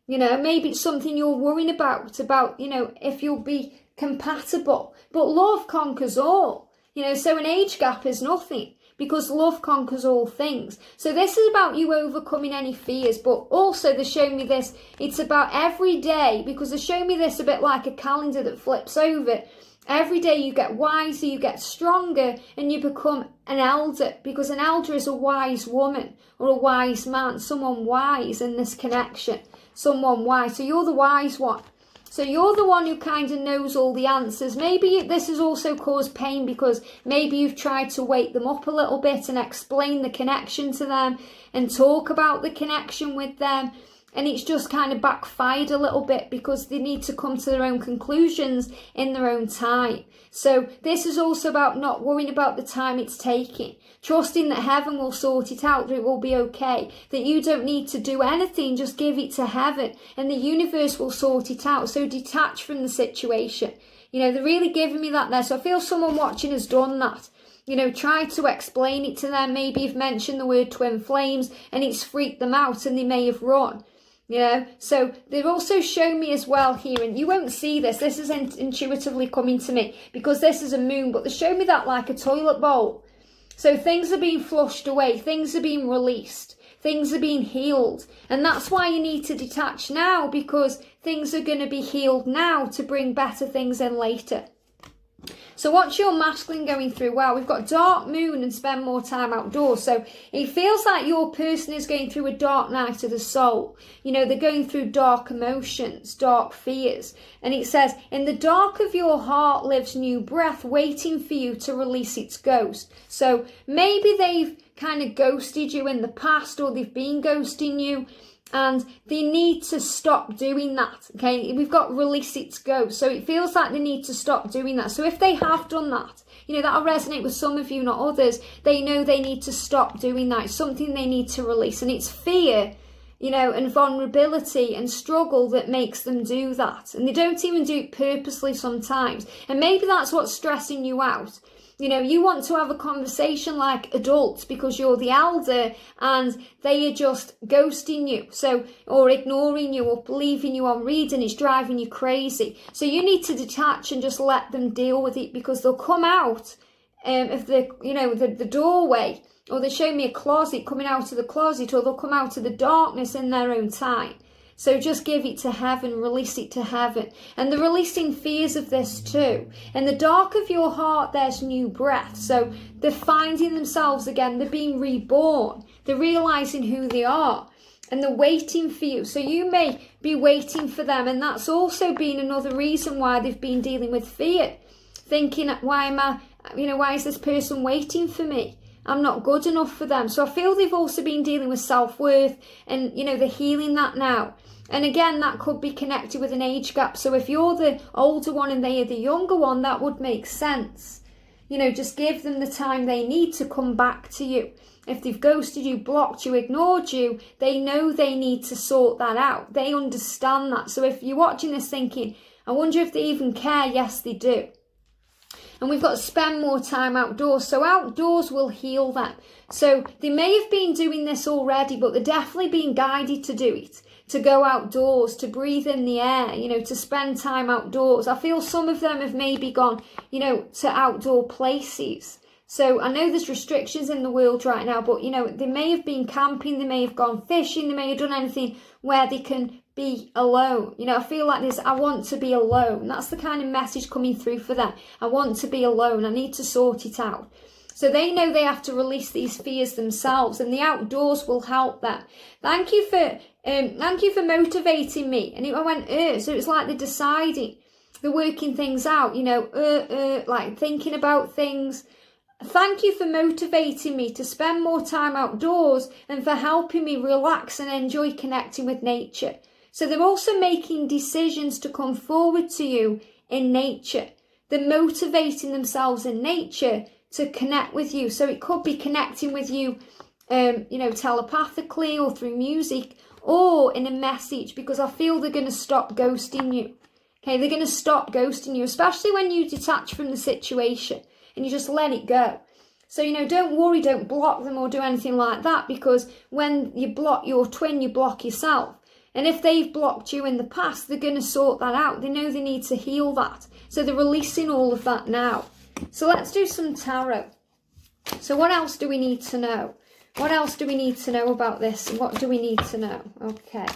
You know, maybe it's something you're worrying about, you know, if you'll be compatible. But love conquers all. You know, so an age gap is nothing, because love conquers all things. So this is about you overcoming any fears, but also they're showing me this, it's about every day, because they're showing me this a bit like a calendar that flips over. Every day you get wiser, you get stronger, and you become an elder, because an elder is a wise woman or a wise man, someone wise in this connection, someone wise. So you're the wise one. So you're the one who kind of knows all the answers. Maybe this has also caused pain because maybe you've tried to wake them up a little bit and explain the connection to them and talk about the connection with them. And it's just kind of backfired a little bit because they need to come to their own conclusions in their own time. So this is also about not worrying about the time it's taking. Trusting that heaven will sort it out, that it will be okay. That you don't need to do anything, just give it to heaven. And the universe will sort it out. So detach from the situation. You know, they're really giving me that there. So I feel someone watching has done that. You know, try to explain it to them. Maybe you've mentioned the word twin flames and it's freaked them out and they may have run. You know, so they've also shown me as well here, and you won't see this, this is intuitively coming to me because this is a moon, but they show me that like a toilet bowl. So things are being flushed away, things are being released, things are being healed, and that's why you need to detach now, because things are going to be healed now to bring better things in later. So what's your masculine going through? Well, we've got dark moon and spend more time outdoors. So it feels like your person is going through a dark night of the soul. You know, they're going through dark emotions, dark fears. And it says, in the dark of your heart lives new breath waiting for you to release its ghost. So maybe they've kind of ghosted you in the past, or they've been ghosting you. And they need to stop doing that, okay? We've got release its ghost. So it feels like they need to stop doing that. So if they have done that, you know, that'll resonate with some of you, not others. They know they need to stop doing that. It's something they need to release. And it's fear, you know, and vulnerability and struggle that makes them do that. And they don't even do it purposely sometimes. And maybe that's what's stressing you out. You know, you want to have a conversation like adults because you're the elder and they are just ghosting you, so, or ignoring you or leaving you on read, and it's driving you crazy. So you need to detach and just let them deal with it, because they'll come out of the, you know, the doorway, or they show me a closet, coming out of the closet, or they'll come out of the darkness in their own time. So just give it to heaven, release it to heaven. And they're releasing fears of this too. In the dark of your heart, there's new breath. So they're finding themselves again. They're being reborn. They're realizing who they are. And they're waiting for you. So you may be waiting for them. And that's also been another reason why they've been dealing with fear. Thinking, why is this person waiting for me? I'm not good enough for them. So I feel they've also been dealing with self-worth, and, you know, they're healing that now. And again, that could be connected with an age gap. So if you're the older one and they are the younger one, that would make sense. You know, just give them the time they need to come back to you. If they've ghosted you, blocked you, ignored you, they know they need to sort that out. They understand that. So if you're watching this thinking, I wonder if they even care, yes, they do. And we've got to spend more time outdoors. So outdoors will heal them. So they may have been doing this already, but they're definitely being guided to do it. To go outdoors, to breathe in the air, you know, to spend time outdoors. I feel some of them have maybe gone, you know, to outdoor places. So I know there's restrictions in the world right now, but, you know, they may have been camping, they may have gone fishing, they may have done anything where they can be alone. You know, I feel like this, I want to be alone. That's the kind of message coming through for them. I want to be alone. I need to sort it out. So they know they have to release these fears themselves, and the outdoors will help them. Thank you for motivating me. And I went, so it's like they're deciding, they're working things out, you know, like thinking about things. Thank you for motivating me to spend more time outdoors and for helping me relax and enjoy connecting with nature. So they're also making decisions to come forward to you in nature. They're motivating themselves in nature to connect with you. So it could be connecting with you, you know, telepathically or through music or in a message, because I feel they're going to stop ghosting you. Okay, they're going to stop ghosting you, especially when you detach from the situation and you just let it go. So, you know, don't worry, don't block them or do anything like that, because when you block your twin, you block yourself. And if they've blocked you in the past, they're going to sort that out. They know they need to heal that. So they're releasing all of that now. So let's do some tarot. So what else do we need to know? What else do we need to know about this? What do we need to know? Okay.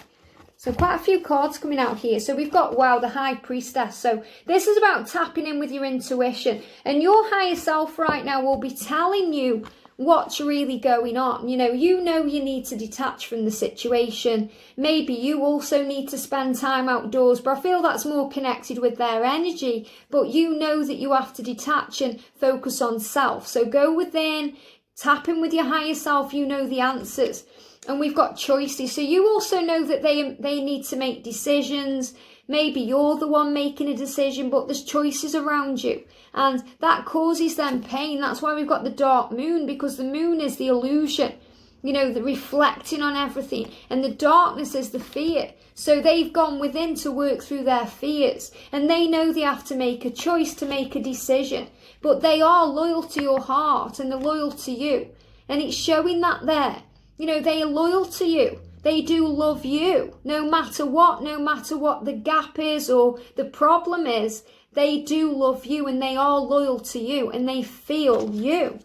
So quite a few cards coming out here. So we've got, wow, the High Priestess. So this is about tapping in with your intuition. And your higher self right now will be telling you what's really going on. You know you need to detach from the situation. Maybe you also need to spend time outdoors, but I feel that's more connected with their energy. But you know that you have to detach and focus on self. So go within, tap in with your higher self. You know the answers. And we've got choices. So you also know that they need to make decisions. Maybe you're the one making a decision, but there's choices around you. And that causes them pain. That's why we've got the dark moon, because the moon is the illusion, you know, the reflecting on everything. And the darkness is the fear. So they've gone within to work through their fears. And they know they have to make a choice, to make a decision. But they are loyal to your heart and they're loyal to you. And it's showing that there. You know, they are loyal to you. They do love you, no matter what the gap is or the problem is. They do love you and they are loyal to you and they feel you.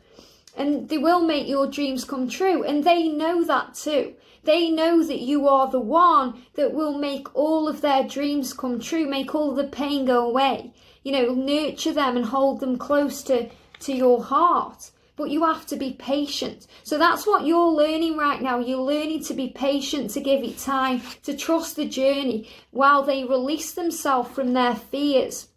And they will make your dreams come true. And they know that too. They know that you are the one that will make all of their dreams come true, make all the pain go away. You know, nurture them and hold them close to your heart. But you have to be patient. So that's what you're learning right now. You're learning to be patient, to give it time, to trust the journey while they release themselves from their fears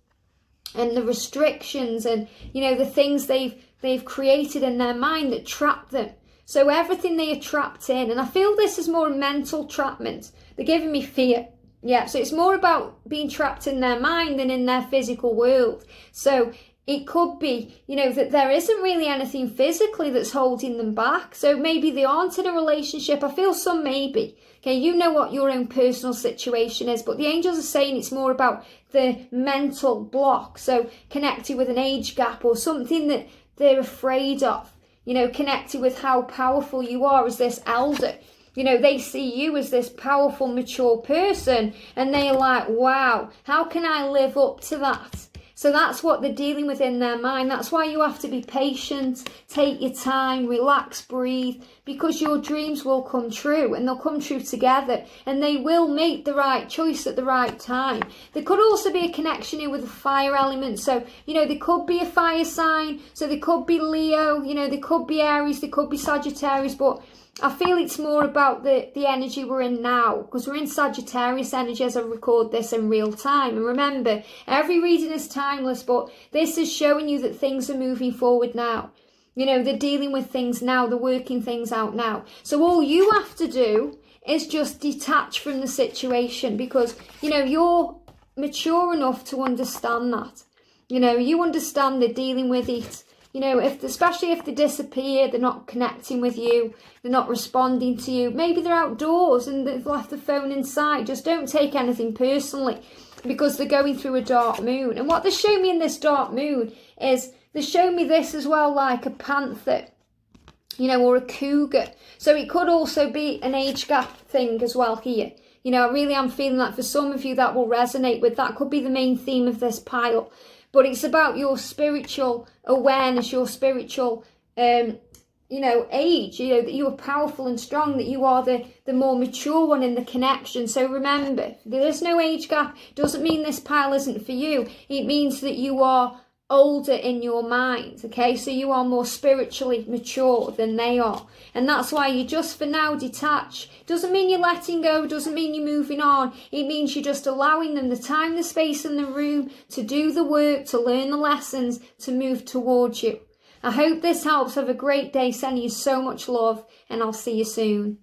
and the restrictions and, you know, the things they've created in their mind that trap them. So everything they are trapped in. And I feel this is more mental trapment. They're giving me fear. Yeah, so it's more about being trapped in their mind than in their physical world. So it could be, you know, that there isn't really anything physically that's holding them back. So maybe they aren't in a relationship. I feel some maybe. Okay, you know what your own personal situation is. But the angels are saying it's more about the mental block. So connected with an age gap or something that they're afraid of. You know, connected with how powerful you are as this elder. You know, they see you as this powerful, mature person. And they're like, wow, how can I live up to that? So that's what they're dealing with in their mind. That's why you have to be patient, take your time, relax, breathe, because your dreams will come true and they'll come true together and they will make the right choice at the right time. There could also be a connection here with the fire element. So, you know, there could be a fire sign. So there could be Leo, you know, there could be Aries, there could be Sagittarius, but I feel it's more about the energy we're in now, because we're in Sagittarius energy as I record this in real time. And remember, every reading is timeless, but this is showing you that things are moving forward now. You know, they're dealing with things now, they're working things out now. So all you have to do is just detach from the situation, because, you know, you're mature enough to understand that. You know, you understand they're dealing with it. You know, especially if they disappear, they're not connecting with you, they're not responding to you. Maybe they're outdoors and they've left the phone inside. Just don't take anything personally, because they're going through a dark moon. And what they show me in this dark moon is they show me this as well, like a panther, you know, or a cougar. So it could also be an age gap thing as well here. You know, I really am feeling that for some of you that will resonate with. That could be the main theme of this pile. But it's about your spiritual awareness, your spiritual, you know, age, you know, that you are powerful and strong, that you are the more mature one in the connection. So remember, there is no age gap. Doesn't mean this pile isn't for you. It means that you are older in your mind, okay? So you are more spiritually mature than they are. And that's why you just for now detach. Doesn't mean you're letting go, doesn't mean you're moving on. It means you're just allowing them the time, the space and the room to do the work, to learn the lessons, to move towards you. I hope this helps. Have a great day. Sending you so much love and I'll see you soon.